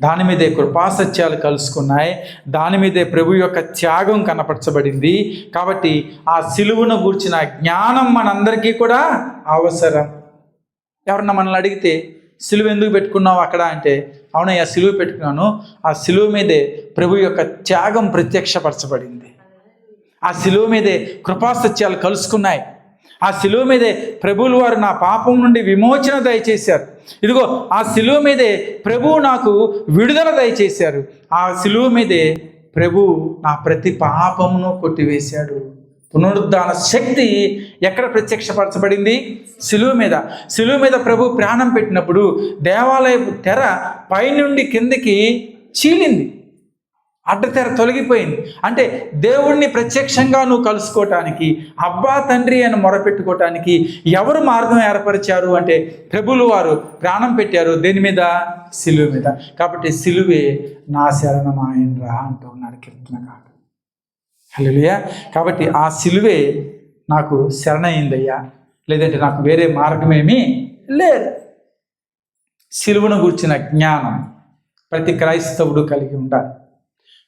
దాని మీదే కృపాసత్యాలు కలుసుకున్నాయి, దాని మీదే ప్రభు యొక్క త్యాగం కనపరచబడింది. కాబట్టి ఆ సిలువను గూర్చిన జ్ఞానం మనందరికీ కూడా అవసరం. ఎవరన్నా మనల్ని అడిగితే సిలువ ఎందుకు పెట్టుకున్నావు అక్కడ అంటే, అవునయ్యా సిలువ పెట్టుకున్నాను, ఆ సిలువ మీదే ప్రభు యొక్క త్యాగం ప్రత్యక్షపరచబడింది, ఆ సిలువ మీదే కృపాసత్యాలు కలుసుకున్నాయి, ఆ సిలువ మీదే ప్రభువులు వారు నా పాపం నుండి విమోచన దయచేశారు, ఇదిగో ఆ సిలువ మీదే ప్రభువు నాకు విడుదల దయచేశారు, ఆ సిలువ మీదే ప్రభువు నా ప్రతి పాపమును కొట్టివేశాడు. పునరుద్ధాన శక్తి ఎక్కడ ప్రత్యక్షపరచబడింది? సిలువ మీద. సిలువ మీద ప్రభు ప్రాణం పెట్టినప్పుడు దేవాలయపు తెర పైనుండి కిందికి చీలింది, అడ్డతెర తొలగిపోయింది. అంటే దేవుణ్ణి ప్రత్యక్షంగా నువ్వు కలుసుకోవటానికి, అబ్బా తండ్రి అని మొరపెట్టుకోవటానికి ఎవరు మార్గం ఏర్పరిచారు అంటే ప్రభువులు వారు ప్రాణం పెట్టారు. దేని మీద? సిలువ మీద. కాబట్టి సిలువే నా శరణమాయనరా అంటూ ఉన్నాడు కీర్తనకారుడు. హల్లెలూయా. కాబట్టి ఆ సిలువే నాకు శరణయిందయ్యా, లేదంటే నాకు వేరే మార్గమేమీ లేదు. సిలువను గూర్చిన జ్ఞానం ప్రతి క్రైస్తవుడు కలిగి ఉండాలి.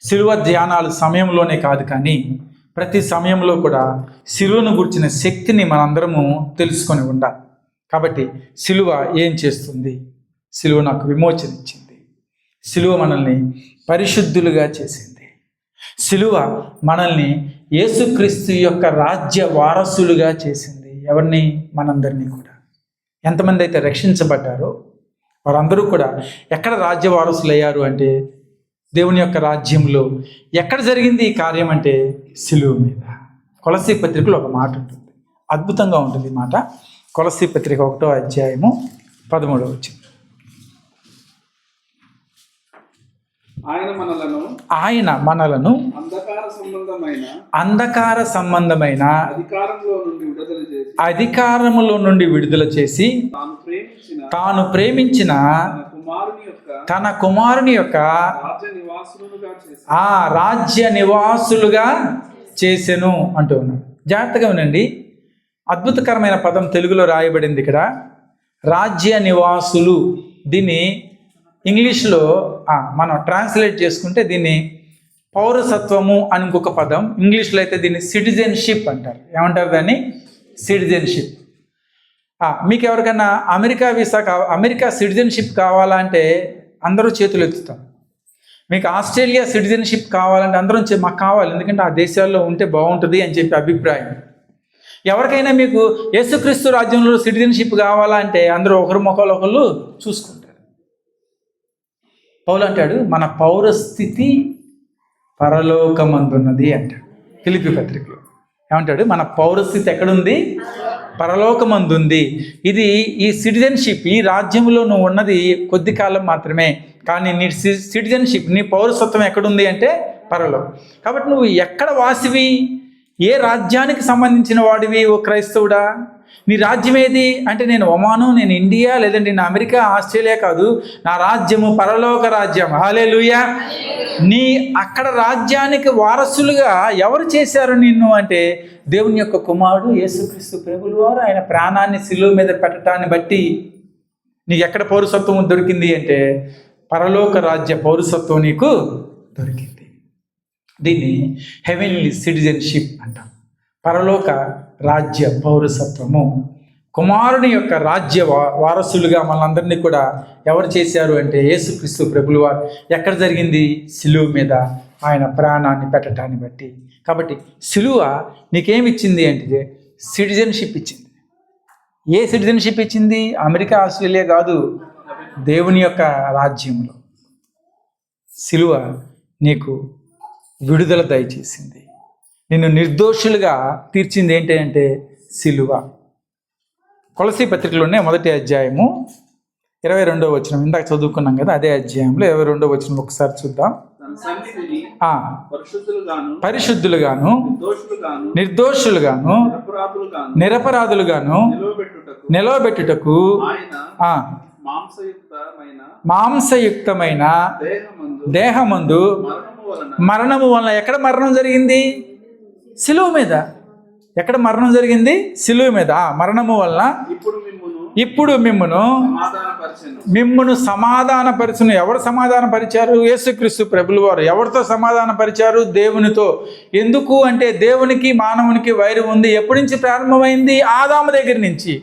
సిలువ ధ్యానాలు సమయంలోనే కాదు, కానీ ప్రతి సమయంలో కూడా సిలువను గూర్చిన శక్తిని మనందరము తెలుసుకొని ఉండాలి. కాబట్టి సిలువ ఏం చేస్తుంది? సిలువ నాకు విమోచన ఇచ్చింది, సిలువ మనల్ని పరిశుద్ధులుగా చేసింది, సిలువ మనల్ని యేసుక్రీస్తు యొక్క రాజ్య వారసులుగా చేసింది. ఎవరిని? మనందరినీ కూడా. ఎంతమంది అయితే రక్షించబడ్డారో వారందరూ కూడా ఎక్కడ రాజ్య వారసులు అయ్యారు అంటే దేవుని యొక్క రాజ్యంలో. ఎక్కడ జరిగింది ఈ కార్యం అంటే సిలువ మీద. కొలస్సీ పత్రికలో ఒక మాట ఉంటుంది, అద్భుతంగా ఉంటుంది ఈ మాట. కొలస్సీ పత్రిక 1వ అధ్యాయము 13వ వచనం. ఆయన మనలను అంధకార సంబంధమైన అధికారములో నుండి విడుదల చేసి తాను ప్రేమించిన తన కుమారుని యొక్క రాజ్య నివాసులుగా చేసెను అంటూ ఉన్నాడు. జాగ్రత్తగా వినండి, అద్భుతకరమైన పదం తెలుగులో రాయబడింది ఇక్కడ, రాజ్య నివాసులు. దీన్ని ఇంగ్లీష్లో మనం ట్రాన్స్లేట్ చేసుకుంటే దీన్ని పౌరసత్వము అని ఇంకొక పదం, ఇంగ్లీష్లో అయితే దీన్ని సిటిజన్షిప్ అంటారు. ఏమంటారు దాన్ని? సిటిజన్షిప్. మీకు ఎవరికైనా అమెరికా సిటిజన్షిప్ కావాలంటే అందరూ చేతులు ఎత్తుతారు. మీకు ఆస్ట్రేలియా సిటిజన్షిప్ కావాలంటే అందరం మాకు కావాలి, ఎందుకంటే ఆ దేశాల్లో ఉంటే బాగుంటుంది అని చెప్పి అభిప్రాయం. ఎవరికైనా మీకు యేసుక్రీస్తు రాజ్యంలో సిటిజన్షిప్ కావాలంటే అందరూ ఒకరి ముఖాలు ఒకళ్ళు చూసుకుంటారు. పౌలు అంటాడు మన పౌరస్థితి పరలోకమందున్నది అంటాడు ఫిలిప్పీ పత్రికలో. ఏమంటాడు? మన పౌరస్థితి ఎక్కడుంది? పరలోకమందుంది. ఇది ఈ సిటిజన్షిప్, ఈ రాజ్యంలో నువ్వు ఉన్నది కొద్ది కాలం మాత్రమే, కానీ నీ సిటిజన్షిప్, నీ పౌరసత్వం ఎక్కడుంది అంటే పరలోకం. కాబట్టి నువ్వు ఎక్కడ వాసివి? ఏ రాజ్యానికి సంబంధించిన వాడివి ఓ క్రైస్తవుడా? నీ రాజ్యం ఏది అంటే, నేను ఒమాను, నేను ఇండియా, లేదంటే నేను అమెరికా, ఆస్ట్రేలియా కాదు, నా రాజ్యము పరలోక రాజ్యం. హల్లెలూయా. నీ అక్కడ రాజ్యానికి వారసులుగా ఎవరు చేశారు నిన్ను అంటే, దేవుని యొక్క కుమారుడు యేసుక్రీస్తు ప్రభుల వారు ఆయన ప్రాణాన్ని శిలువ మీద పెట్టడాన్ని బట్టి నీకు ఎక్కడ పౌరసత్వం దొరికింది అంటే, పరలోక రాజ్య పౌరసత్వం నీకు దొరికింది. దీన్ని హెవెన్లీ సిటిజన్షిప్ అంటాం. పరలోక రాజ్య పౌరసత్వము. కుమారుని యొక్క రాజ్య వారసులుగా మనందరినీ కూడా ఎవరు చేశారు అంటే, యేసుక్రీస్తు ప్రభుల వారు. ఎక్కడ జరిగింది? సిలువ మీద ఆయన ప్రాణాన్ని పెట్టడాన్ని బట్టి. కాబట్టి సిలువ నీకేమిచ్చింది అంటే, సిటిజన్షిప్ ఇచ్చింది. ఏ సిటిజన్షిప్ ఇచ్చింది? అమెరికా, ఆస్ట్రేలియా కాదు, దేవుని యొక్క రాజ్యంలో సిలువ నీకు విడుదల దయచేసింది. నిన్ను నిర్దోషులుగా తీర్చింది ఏంటంటే సిలువ. కొలసీ పత్రికలోనే 1వ అధ్యాయము 22వ వచనం, ఇందాక చదువుకున్నాం కదా, అదే అధ్యాయంలో 22వ వచనం ఒకసారి చూద్దాం. పరిశుద్ధులుగాను నిర్దోషులుగాను నిరపరాధులుగాను నిలవబెట్టుటకు మాంసయుక్తమైన దేహమందు మరణము వలన. ఎక్కడ మరణం జరిగింది? సిలువ మీద. ఎక్కడ మరణం జరిగింది? సిలువ మీద. మరణము వలన ఇప్పుడు మిమ్మును సమాధానపరచును. ఎవరు సమాధానపరిచారు? యేసుక్రీస్తు ప్రభుల వారు. ఎవరితో సమాధానపరిచారు? దేవునితో. ఎందుకు అంటే, దేవునికి మానవునికి వైరం ఉంది. ఎప్పటి నుంచి ప్రారంభమైంది? ఆదాము దగ్గర నుంచి.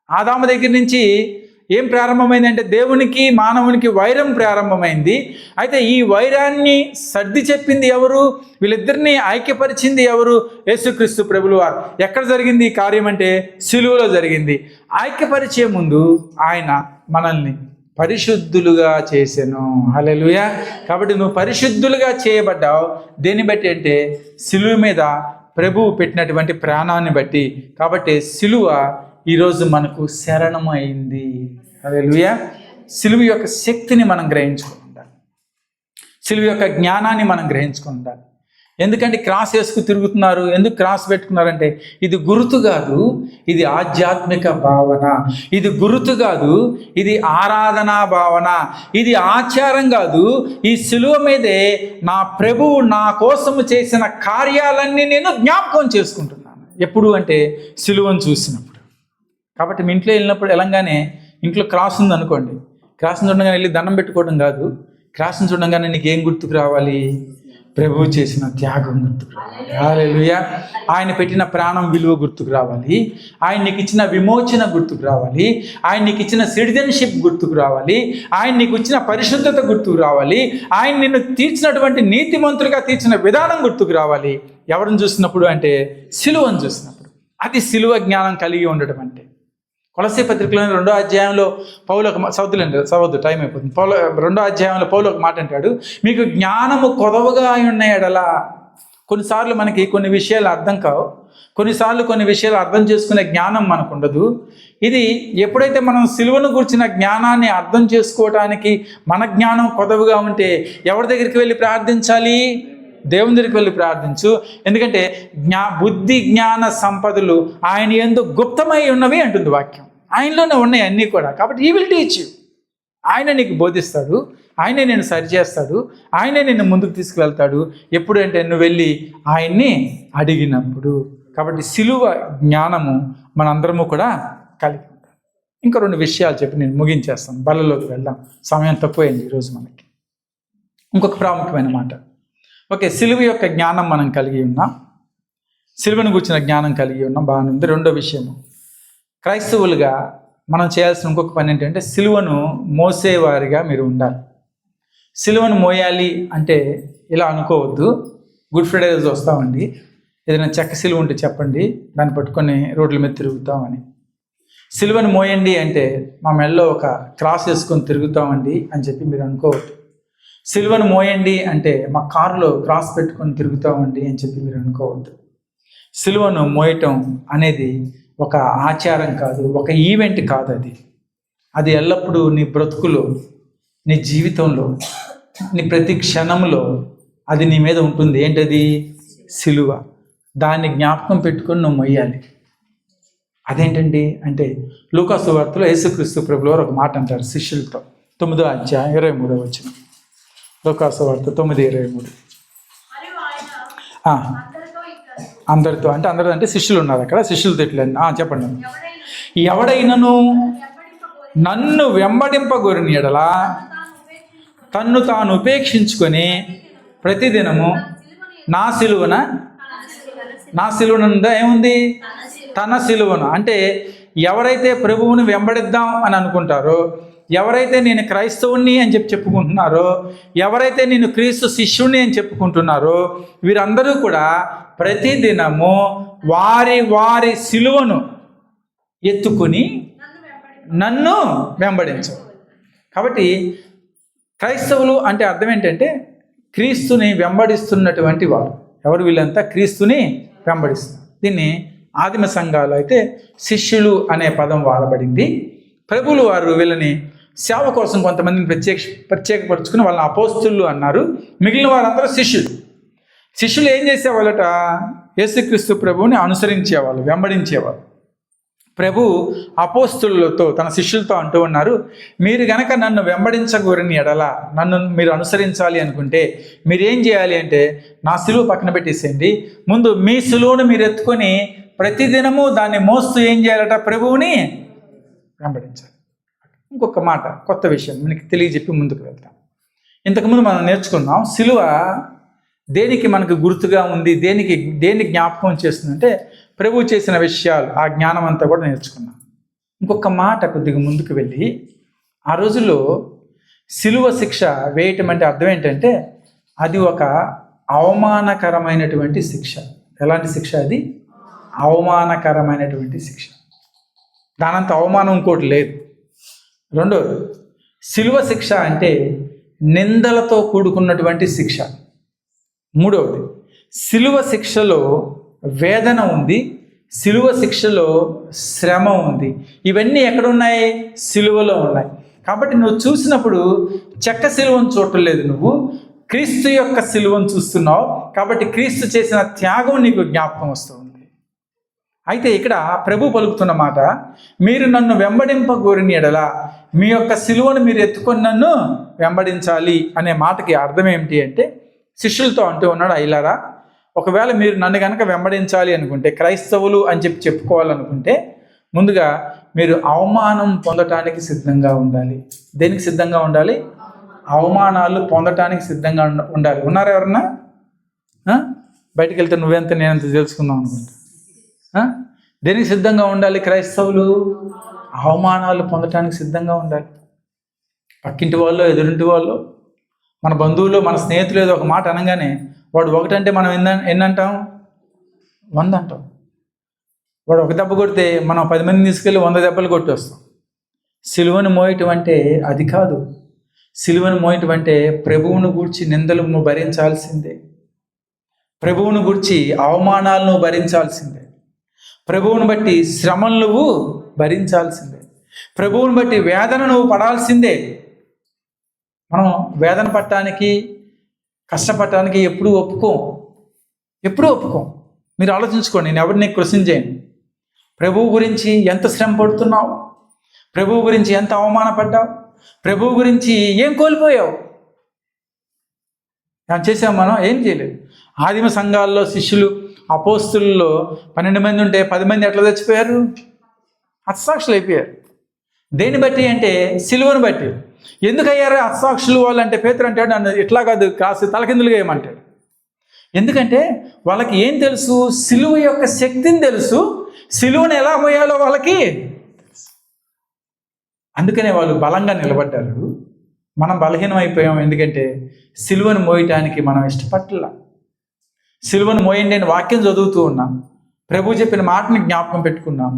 ఆదాము దగ్గర నుంచి ఏం ప్రారంభమైంది అంటే, దేవునికి మానవునికి వైరం ప్రారంభమైంది. అయితే ఈ వైరాన్ని సర్ది చెప్పింది ఎవరు? వీళ్ళిద్దరినీ ఐక్యపరిచింది ఎవరు? యేసుక్రీస్తు ప్రభుల వారు. ఎక్కడ జరిగింది ఈ కార్యం అంటే, సిలువలో జరిగింది. ఐక్యపరిచే ముందు ఆయన మనల్ని పరిశుద్ధులుగా చేసెను. హల్లెలూయా. కాబట్టి నువ్వు పరిశుద్ధులుగా చేయబడ్డావు. దేన్ని బట్టి అంటే, సిలువ మీద ప్రభువు పెట్టినటువంటి ప్రాణాన్ని బట్టి. కాబట్టి సిలువ ఈరోజు మనకు శరణమైంది. హల్లెలూయా. సిలువ యొక్క శక్తిని మనం గ్రహించుకుని ఉండాలి. సిలువ యొక్క జ్ఞానాన్ని మనం గ్రహించుకుని ఉండాలి. ఎందుకంటే క్రాస్ వేసుకు తిరుగుతున్నారు. ఎందుకు క్రాస్ పెట్టుకున్నారంటే, ఇది గుర్తు కాదు, ఇది ఆధ్యాత్మిక భావన. ఇది గుర్తు కాదు, ఇది ఆరాధనా భావన. ఇది ఆచారం కాదు. ఈ సిలువ మీదే నా ప్రభువు నా కోసము చేసిన కార్యాలన్నీ నేను జ్ఞాపకం చేసుకుంటున్నాను. ఎప్పుడు అంటే, సిలువను చూసినప్పుడు. కాబట్టి మీ ఇంట్లో వెళ్ళినప్పుడు వెళ్ళంగానే, ఇంట్లో క్రాస్ ఉంది అనుకోండి, క్రాస్ని చూడగానే వెళ్ళి దండం పెట్టుకోవడం కాదు. క్రాస్ని చూడగానే నీకు ఏం గుర్తుకు రావాలి? ప్రభువు చేసిన త్యాగం గుర్తుకు రావాలి. హల్లెలూయా. ఆయన పెట్టిన ప్రాణం విలువ గుర్తుకు రావాలి. ఆయన నీకు ఇచ్చిన విమోచన గుర్తుకు రావాలి. ఆయన నీకు ఇచ్చిన సిటిజన్షిప్ గుర్తుకు రావాలి. ఆయన నీకు ఇచ్చిన పరిశుద్ధత గుర్తుకు రావాలి. ఆయన నిన్ను తీర్చినటువంటి నీతిమంతులుగా తీర్చిన విధానం గుర్తుకు రావాలి. ఎవరిని చూసినప్పుడు అంటే, సిలువను చూసినప్పుడు. అది సిలువ జ్ఞానం కలిగి ఉండడం అంటే. కొలసీ పత్రికలోని 2వ అధ్యాయంలో పౌలు ఒక చదవద్దు, టైం అయిపోతుంది. 2వ అధ్యాయంలో పౌలు ఒక మాట అంటాడు, మీకు జ్ఞానము కొదవగా ఉన్న ఎడల. కొన్నిసార్లు మనకి కొన్ని విషయాలు అర్థం కావు. కొన్నిసార్లు కొన్ని విషయాలు అర్థం చేసుకునే జ్ఞానం మనకు ఉండదు. ఇది ఎప్పుడైతే మనం సిలువను గురించిన జ్ఞానాన్ని అర్థం చేసుకోవటానికి మన జ్ఞానం కొదవగా ఉంటే, ఎవరి దగ్గరికి వెళ్ళి ప్రార్థించాలి? దేవుని దగ్గరికి వెళ్ళి ప్రార్థించు. ఎందుకంటే బుద్ధి జ్ఞాన సంపదలు ఆయన యందు గుప్తమై ఉన్నవి అంటుంది వాక్యం. ఆయనలోనే ఉన్నాయి అన్నీ కూడా. కాబట్టి ఈ విల్ టీచ్ యు. ఆయన నీకు బోధిస్తాడు. ఆయనే నేను సరిచేస్తాడు. ఆయనే నిన్ను ముందుకు తీసుకువెళ్తాడు. ఎప్పుడు అంటే, నువ్వు వెళ్ళి ఆయన్ని అడిగినప్పుడు. కాబట్టి సిలువ జ్ఞానము మనందరము కూడా కలిగి ఉంటాం. ఇంకా 2 విషయాలు చెప్పి నేను ముగించేస్తాను. బలలోకి వెళ్దాం, సమయం తక్కువైంది ఈరోజు మనకి. ఇంకొక ప్రాముఖ్యమైన మాట. ఓకే, సిలువ యొక్క జ్ఞానం మనం కలిగి ఉన్నాం. సిలువను గురించిన జ్ఞానం కలిగి ఉన్నాం, బాగుంది. 2వ విషయము, క్రైస్తవులుగా మనం చేయాల్సిన ఇంకొక పని ఏంటంటే, సిలువను మోసేవారిగా మీరు ఉండాలి. సిలువను మోయాలి అంటే ఇలా అనుకోవద్దు, గుడ్ ఫ్రైడే రోజు వస్తామండి, ఏదైనా చెక్క సిలువ ఉంటే చెప్పండి, దాన్ని పట్టుకొని రోడ్ల మీద తిరుగుతామని. సిలువను మోయండి అంటే మా మెడలో ఒక క్రాస్ వేసుకొని తిరుగుతామండి అని చెప్పి మీరు అనుకోవద్దు. సిలువను మోయండి అంటే మా కారులో క్రాస్ పెట్టుకొని తిరుగుతామండి అని చెప్పి మీరు అనుకోవద్దు. సిలువను మోయటం అనేది ఒక ఆచారం కాదు, ఒక ఈవెంట్ కాదు. అది ఎల్లప్పుడూ నీ బ్రతుకులో, నీ జీవితంలో, నీ ప్రతి క్షణంలో అది నీ మీద ఉంటుంది. ఏంటది? సిలువ. దాన్ని జ్ఞాపకం పెట్టుకొని నువ్వు మొయ్యాలి. అదేంటండి అంటే లూకా సువార్తలో యేసుక్రీస్తు ప్రభువు ఒక మాట అంటారు శిష్యులతో, 9వ అధ్యాయం 23వ వచనం. లూకా సువార్త 9:23. అందరితో అంటే అందరూ అంటే శిష్యులు ఉన్నారు అక్కడ, శిష్యులతో ఎట్లండి చెప్పండి. ఎవడైనను నన్ను వెంబడింపగోరిన యెడల తన్ను తాను ఉపేక్షించుకొని ప్రతిదినము నా సిలువనంద ఏముంది, తన సిలువను. అంటే ఎవరైతే ప్రభువుని వెంబడిద్దాం అని అనుకుంటారో, ఎవరైతే నేను క్రైస్తవుని అని చెప్పుకుంటున్నారో, ఎవరైతే నేను క్రీస్తు శిష్యుని అని చెప్పుకుంటున్నారో, వీరందరూ కూడా ప్రతిదినము వారి వారి సిలువను ఎత్తుకుని నన్ను వెంబడించు. కాబట్టి క్రైస్తవులు అంటే అర్థం ఏంటంటే క్రీస్తుని వెంబడిస్తున్నటువంటి వారు. ఎవరు వీళ్ళంతా? క్రీస్తుని వెంబడిస్తున్నారు. దీన్ని ఆదిమ సంఘాలు అయితే శిష్యులు అనే పదం వాడబడింది. ప్రభువులు వారు వీళ్ళని సేవ కోసం కొంతమందిని ప్రత్యేకపరుచుకుని వాళ్ళని అపోస్తులు అన్నారు. మిగిలిన వారందరూ శిష్యులు ఏం చేసేవాళ్ళట? యేసుక్రీస్తు ప్రభువుని అనుసరించేవాళ్ళు, వెంబడించేవాళ్ళు. ప్రభు అపోస్తులతో తన శిష్యులతో అంటూ ఉన్నారు, మీరు గనక నన్ను వెంబడించగోరిన ఎడల, నన్ను మీరు అనుసరించాలి అనుకుంటే మీరేం చేయాలి అంటే నా సిలువ పక్కన పెట్టేసేయండి. ముందు మీ సిలువను మీరు ఎత్తుకొని ప్రతిదినము దాన్ని మోస్తూ ఏం చేయాలట? ప్రభువుని వెంబడించాలి. ఇంకొక మాట, కొత్త విషయం మనకి తెలియజెప్పి ముందుకు వెళ్తాం. ఇంతకుముందు మనం నేర్చుకున్నాం సిలువ దేనికి మనకు గుర్తుగా ఉంది, దేన్ని జ్ఞాపకం చేస్తుందంటే ప్రభు చేసిన విషయాలు, ఆ జ్ఞానం అంతా కూడా నేర్చుకున్నాం. ఇంకొక మాట కొద్దిగా ముందుకు వెళ్ళి, ఆ రోజుల్లో సిలువ శిక్ష వేయటం అంటే అర్థం ఏంటంటే అది ఒక అవమానకరమైనటువంటి శిక్ష. ఎలాంటి శిక్ష అది? అవమానకరమైనటువంటి శిక్ష. దానంత అవమానం ఇంకోటి లేదు. రెండోది, సిలువ శిక్ష అంటే నిందలతో కూడుకున్నటువంటి శిక్ష. మూడవది, సిలువ శిక్షలో వేదన ఉంది, సిలువ శిక్షలో శ్రమ ఉంది. ఇవన్నీ ఎక్కడున్నాయి? సిలువలో ఉన్నాయి. కాబట్టి నువ్వు చూసినప్పుడు చెక్క సిలువను చూడలేదు, నువ్వు క్రీస్తు యొక్క సిలువను చూస్తున్నావు. కాబట్టి క్రీస్తు చేసిన త్యాగం నీకు జ్ఞాపకం వస్తుంది. అయితే ఇక్కడ ప్రభు పలుకుతున్న మాట, మీరు నన్ను వెంబడింపగోరిన యెడల మీ యొక్క సిలువను మీరు ఎత్తుకొని నన్ను వెంబడించాలి అనే మాటకి అర్థం ఏమిటి అంటే, శిష్యులతో అంటూ ఉన్నాడు, అయ్యలారా, ఒకవేళ మీరు నన్ను కనుక వెంబడించాలి అనుకుంటే, క్రైస్తవులు అని చెప్పుకోవాలనుకుంటే, ముందుగా మీరు అవమానం పొందటానికి సిద్ధంగా ఉండాలి. దేనికి సిద్ధంగా ఉండాలి? అవమానాలు పొందటానికి సిద్ధంగా ఉండాలి. ఉన్నారా ఎవరన్నా? బయటికి వెళ్తే నువ్వెంత నేనంత తెలుసుకుందాం అనుకుంటా. దేనికి సిద్ధంగా ఉండాలి క్రైస్తవులు? అవమానాలు పొందటానికి సిద్ధంగా ఉండాలి. పక్కింటి వాళ్ళు, ఎదురింటి వాళ్ళు, మన బంధువులు, మన స్నేహితులు ఏదో ఒక మాట అనగానే వాడు ఒకటంటే మనం ఎన్నంటాం? 100 అంటాం. వాడు ఒక దెబ్బ కొడితే మనం 10 మందిని తీసుకెళ్ళి 100 దెబ్బలు కొట్టేస్తాం. సిలువను మోయటం అంటే అది కాదు. సిలువను మోయటం అంటే ప్రభువును గూర్చి నిందలు నువ్వు భరించాల్సిందే, ప్రభువును గూర్చి అవమానాలను భరించాల్సిందే, ప్రభువును బట్టి శ్రమలు నువ్వు భరించాల్సిందే, ప్రభువును బట్టి వేదన నువ్వు పడాల్సిందే. మనం వేదన పడటానికి, కష్టపడటానికి ఎప్పుడూ ఒప్పుకోం. మీరు ఆలోచించుకోండి, నేను ఎవరిని క్వశ్చన్ చేయను. ప్రభువు గురించి ఎంత శ్రమ పడుతున్నావు, ప్రభువు గురించి ఎంత అవమానపడ్డావు, ప్రభువు గురించి ఏం కోల్పోయావు? ఏం చేసాం మనం? ఏం చేయలేదు. ఆదిమ సంఘాల్లో శిష్యులు, అపోస్తుల్లో 12 మంది ఉంటే 10 మంది ఎట్లా చచ్చిపోయారు? హతసాక్షులు అయిపోయారు. దేన్ని బట్టి అంటే సిలువను బట్టి. ఎందుకు అయ్యారు హతసాక్షులు వాళ్ళు అంటే? పేతురు అంటాడు, నన్ను ఇట్లా కాదు, కాస్త తలకిందులుగా ఏమంటాడు. ఎందుకంటే వాళ్ళకి ఏం తెలుసు? సిలువ యొక్క శక్తిని తెలుసు, సిలువను ఎలా మోయాలో వాళ్ళకి. అందుకనే వాళ్ళు బలంగా నిలబడ్డారు. మనం బలహీనం అయిపోయాం. ఎందుకంటే సిలువను మోయటానికి మనం ఇష్టపట్ల. సిలువను మోయండి అని వాక్యం చదువుతూ ఉన్నాం, ప్రభు చెప్పిన మాటని జ్ఞాపకం పెట్టుకున్నాం,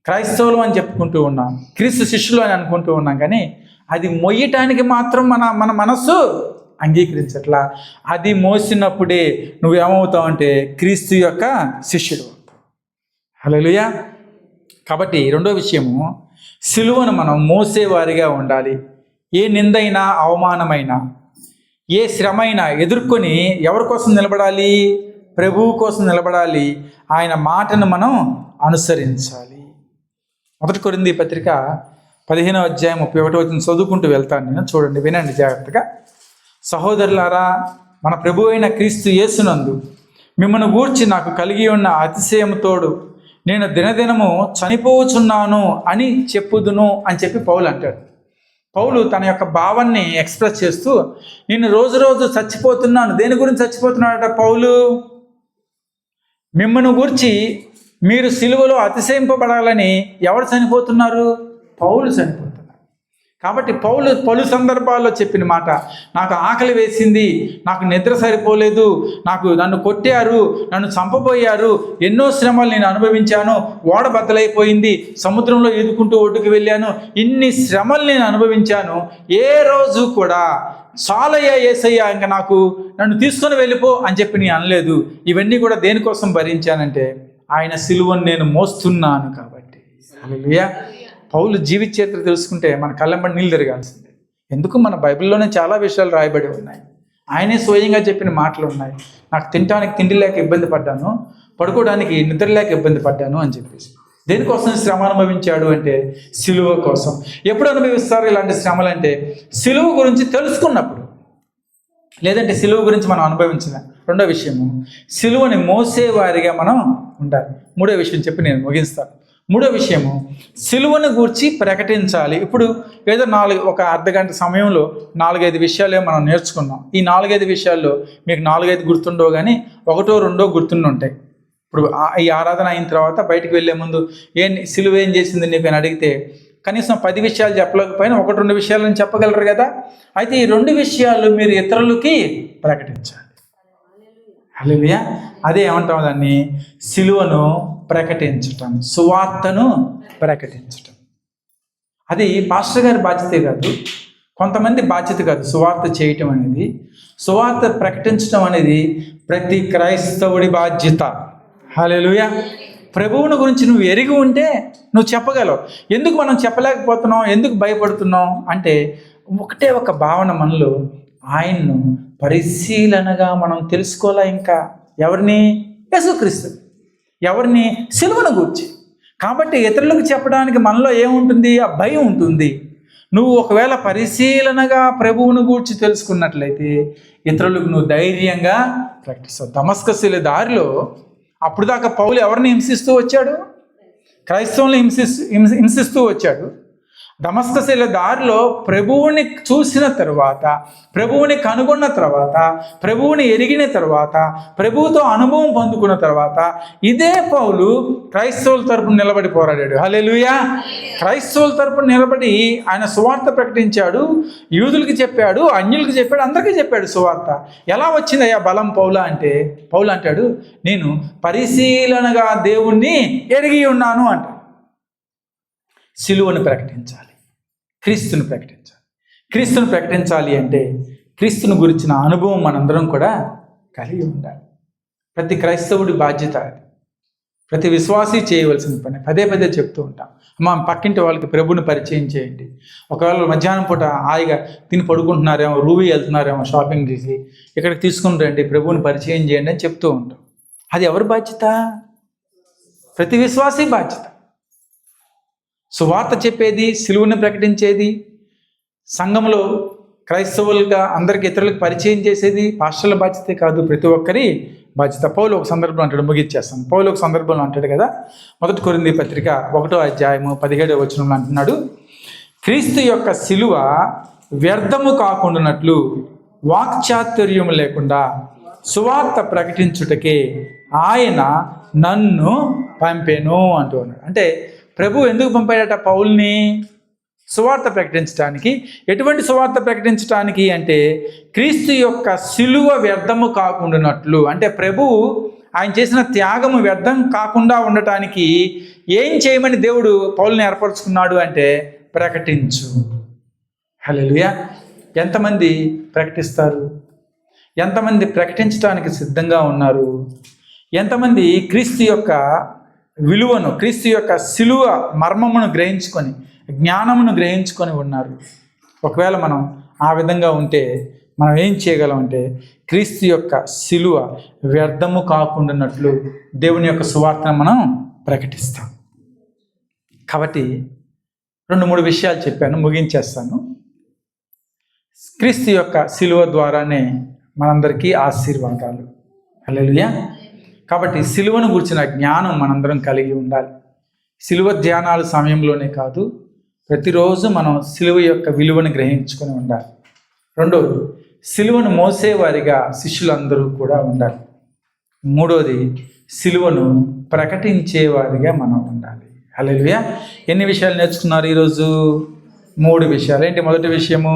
క్రైస్తవులు అని చెప్పుకుంటూ ఉన్నాం, క్రీస్తు శిష్యులు అని అనుకుంటూ ఉన్నాం. కానీ అది మొయ్యటానికి మాత్రం మన మనస్సు అంగీకరించట్లా. అది మోసినప్పుడే నువ్వేమవుతావు అంటే క్రీస్తు యొక్క శిష్యుడు అవుతావు. హల్లెలూయా. కాబట్టి రెండో విషయము, సిలువను మనం మోసేవారిగా ఉండాలి. ఏ నిందైనా, అవమానమైనా, ఏ శ్రమైనా ఎదుర్కొని ఎవరి కోసం నిలబడాలి? ప్రభువు కోసం నిలబడాలి. ఆయన మాటను మనం అనుసరించాలి. మొదటి కొరింథీ పత్రిక 15వ అధ్యాయం 31వ వచనం చదువుకుంటూ వెళ్తాను నేను. చూడండి, వినండి జాగ్రత్తగా. సహోదరులారా, మన ప్రభు అయిన క్రీస్తు యేసునందు మిమ్మల్ని గూర్చి నాకు కలిగి ఉన్న అతిశయముతోడు నేను దినదినము చనిపోచున్నాను అని చెప్పుదును అని చెప్పి పౌలు అంటాడు. పౌలు తన యొక్క భావాన్ని ఎక్స్ప్రెస్ చేస్తూ నేను రోజు రోజు చచ్చిపోతున్నాను. దేని గురించి చచ్చిపోతున్నాడట పౌలు? మిమ్మల్ని గూర్చి మీరు సిలువలో అతిశయింపబడాలని ఎవరు చనిపోతున్నారు? పౌలు చనిపోతున్నారు. కాబట్టి పౌలు పలు సందర్భాల్లో చెప్పిన మాట, నాకు ఆకలి వేసింది, నాకు నిద్ర సరిపోలేదు, నన్ను కొట్టారు, నన్ను చంపబోయారు, ఎన్నో శ్రమలు నేను అనుభవించాను, ఓడ బద్దలైపోయింది, సముద్రంలో ఎదుకుంటూ ఒడ్డుకు వెళ్ళాను, ఇన్ని శ్రమలు నేను అనుభవించాను, ఏ రోజు కూడా చాలయ్యా యేసయ్యా ఇంకా నన్ను తీసుకొని వెళ్ళిపో అని చెప్పి నేను అనలేదు. ఇవన్నీ కూడా దేనికోసం భరించానంటే ఆయన సిలువను నేను మోస్తున్నాను కాబట్టి. హల్లెలూయా. పౌలు జీవిత చరిత్ర తెలుసుకుంటే మన కళ్ళెంబడి నీళ్ళు తిరగాల్సిందే. ఎందుకు? మన బైబిల్లోనే చాలా విషయాలు రాయబడి ఉన్నాయి. ఆయనే స్వయంగా చెప్పిన మాటలు ఉన్నాయి. నాకు తినడానికి తిండి లేక ఇబ్బంది పడ్డాను, పడుకోవడానికి నిద్ర లేక ఇబ్బంది పడ్డాను అని చెప్పేసి. దేనికోసం శ్రమ అనుభవించాడు అంటే సిలువ కోసం. ఎప్పుడు అనుభవిస్తారు ఇలాంటి శ్రమలు అంటే సిలువ గురించి తెలుసుకున్నప్పుడు, లేదంటే సిలువ గురించి మనం అనుభవించిన. రెండో విషయము, సిలువని మోసేవారిగా మనం ఉండాలి. మూడో విషయం చెప్పి నేను ముగిస్తాను. మూడో విషయము, సిలువను గూర్చి ప్రకటించాలి. ఇప్పుడు ఏదో ఒక అర్ధగంట సమయంలో 4-5 విషయాలే మనం నేర్చుకున్నాం. ఈ 4-5 విషయాల్లో మీకు 4-5 గుర్తుండవు, కానీ 1-2 గుర్తుండుంటాయి. ఇప్పుడు ఈ ఆరాధన అయిన తర్వాత బయటికి వెళ్ళే ముందు సిలువ ఏం చేసింది నీకు అని అడిగితే కనీసం 10 విషయాలు చెప్పలేకపోయినా 1-2 విషయాలను చెప్పగలరు కదా. అయితే ఈ 2 విషయాలు మీరు ఇతరులకి ప్రకటించాలి. హల్లెలూయా. అదే ఏమంటాం దాన్ని? సిలువను ప్రకటించటం, సువార్తను ప్రకటించటం. అది పాస్టర్ గారి బాధ్యతే కాదు, కొంతమంది బాధ్యత కాదు సువార్త చేయటం అనేది. సువార్త ప్రకటించడం అనేది ప్రతి క్రైస్తవుడి బాధ్యత. హల్లెలూయా. ప్రభువుని గురించి నువ్వు ఎరిగి ఉంటే నువ్వు చెప్పగలవు. ఎందుకు మనం చెప్పలేకపోతున్నాం, ఎందుకు భయపడుతున్నాం అంటే ఒకటే ఒక భావన మనలో, ఆయన్ను పరిశీలనగా మనం తెలుసుకోలే. ఇంకా ఎవరిని? యేసుక్రీస్తు. ఎవరిని? సిలువను గూర్చి. కాబట్టి ఇతరులకు చెప్పడానికి మనలో ఏముంటుంది? ఆ భయం ఉంటుంది. నువ్వు ఒకవేళ పరిశీలనగా ప్రభువును గూర్చి తెలుసుకున్నట్లయితే ఇతరులకు నువ్వు ధైర్యంగా ప్రకటిస్తావు. దమస్కసు దారిలో అప్పుడు దాకా పౌలు ఎవరిని హింసిస్తూ వచ్చాడు? క్రైస్తవుల్ని హింసిస్తూ వచ్చాడు. దమస్కసు దారిలో ప్రభువుని చూసిన తర్వాత, ప్రభువుని కనుగొన్న తర్వాత, ప్రభువుని ఎరిగిన తర్వాత, ప్రభువుతో అనుభవం పొందుకున్న తర్వాత ఇదే పౌలు క్రైస్తవుల తరపున నిలబడి పోరాడాడు. హల్లెలూయా. క్రైస్తవుల తరపున నిలబడి ఆయన సువార్త ప్రకటించాడు. యూదులకి చెప్పాడు, అన్యులకి చెప్పాడు, అందరికీ చెప్పాడు సువార్త. ఎలా వచ్చిందయ్యా బలం పౌలు అంటే? పౌలు అంటాడు, నేను పరిశీలనగా దేవుణ్ణి ఎరిగి ఉన్నాను అంట. సిలువను ప్రకటించాలి, క్రీస్తుని ప్రకటించాలి. క్రీస్తుని ప్రకటించాలి అంటే క్రీస్తుని గురించిన అనుభవం మనందరం కూడా కలిగి ఉండాలి. ప్రతి క్రైస్తవుడి బాధ్యత అది. ప్రతి విశ్వాసీ చేయవలసిన పని. పదే చెప్తూ ఉంటాం, అమ్మ పక్కింటి వాళ్ళకి ప్రభుని పరిచయం చేయండి. ఒకవేళ మధ్యాహ్నం పూట హాయిగా తిని పడుకుంటున్నారేమో, రూబీ వెళ్తున్నారేమో షాపింగ్కి, ఇక్కడికి తీసుకుని రండి, ప్రభుని పరిచయం చేయండి అని చెప్తూ ఉంటాం. అది ఎవరి బాధ్యత? ప్రతి విశ్వాసీ బాధ్యత. సువార్త చెప్పేది, సిలువను ప్రకటించేది, సంఘంలో క్రైస్తవులుగా అందరికి ఇతరులకు పరిచయం చేసేది పాస్టర్ల బాధ్యతే కాదు, ప్రతి ఒక్కరి బాధ్యత. పౌలు ఒక సందర్భంలో అంటాడు, ముగిచ్చేస్తాను. పౌలు ఒక సందర్భంలో అంటాడు కదా, మొదటి కొరింథీ పత్రిక 1వ అధ్యాయము 17వ వచనంలో అంటున్నాడు, క్రీస్తు యొక్క సిలువ వ్యర్థము కాకుండానట్లు వాక్చాతుర్యము లేకుండా సువార్త ప్రకటించుటకే ఆయన నన్ను పంపెను అంటూ ఉన్నాడు. అంటే ప్రభు ఎందుకు పంపాడట పౌల్ని? సువార్త ప్రకటించడానికి. ఎటువంటి సువార్త ప్రకటించడానికి అంటే క్రీస్తు యొక్క సిలువ వ్యర్థము కాకుండానట్లు. అంటే ప్రభు ఆయన చేసిన త్యాగము వ్యర్థం కాకుండా ఉండటానికి ఏం చేయమని దేవుడు పౌల్ని ఏర్పరచుకున్నాడు అంటే ప్రకటించు. హల్లెలూయా. ఎంతమంది ప్రకటిస్తారు? ఎంతమంది ప్రకటించడానికి సిద్ధంగా ఉన్నారు? ఎంతమంది క్రీస్తు యొక్క విలువను, క్రీస్తు యొక్క సిలువ మర్మమును గ్రహించుకొని, జ్ఞానమును గ్రహించుకొని ఉన్నారు? ఒకవేళ మనం ఆ విధంగా ఉంటే మనం ఏం చేయగలం అంటే క్రీస్తు యొక్క సిలువ వ్యర్థము కాకుండానట్లు దేవుని యొక్క సువార్తను మనం ప్రకటిస్తాం. కాబట్టి 2-3 విషయాలు చెప్పాను, ముగించేస్తాను. క్రీస్తు యొక్క సిలువ ద్వారానే మనందరికీ ఆశీర్వాదాలు. హల్లెలూయా. కాబట్టి సిలువను గురించిన జ్ఞానం మనందరం కలిగి ఉండాలి. సిలువ ధ్యానాల సమయంలోనే కాదు, ప్రతిరోజు మనం సిలువ యొక్క విలువను గ్రహించుకొని ఉండాలి. రెండోది, సిలువను మోసేవారిగా శిష్యులందరూ కూడా ఉండాలి. మూడోది, సిలువను ప్రకటించేవారిగా మనం ఉండాలి. హల్లెలూయా. ఎన్ని విషయాలు నేర్చుకున్నారు ఈరోజు? 3 విషయాలు. ఏంటి? మొదటి విషయము,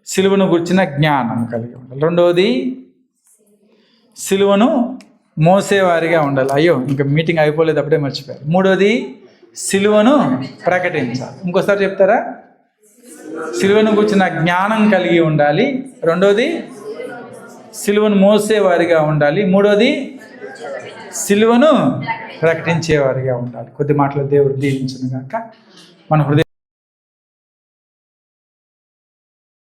సిలువను గురించిన జ్ఞానం కలిగి ఉండాలి. రెండవది, సిలువను మోసేవారిగా ఉండాలి. అయ్యో, ఇంకా మీటింగ్ అయిపోలేదు, అప్పుడే మర్చిపోయారు. మూడోది, సిలువను ప్రకటించాలి. ఇంకోసారి చెప్తారా? సిలువను గురించిన జ్ఞానం కలిగి ఉండాలి. రెండోది, సిలువను మోసేవారిగా ఉండాలి. మూడోది, సిలువను ప్రకటించేవారిగా ఉండాలి. కొద్ది మాటలు దేవుడు దీవించును గాక. మన హృదయ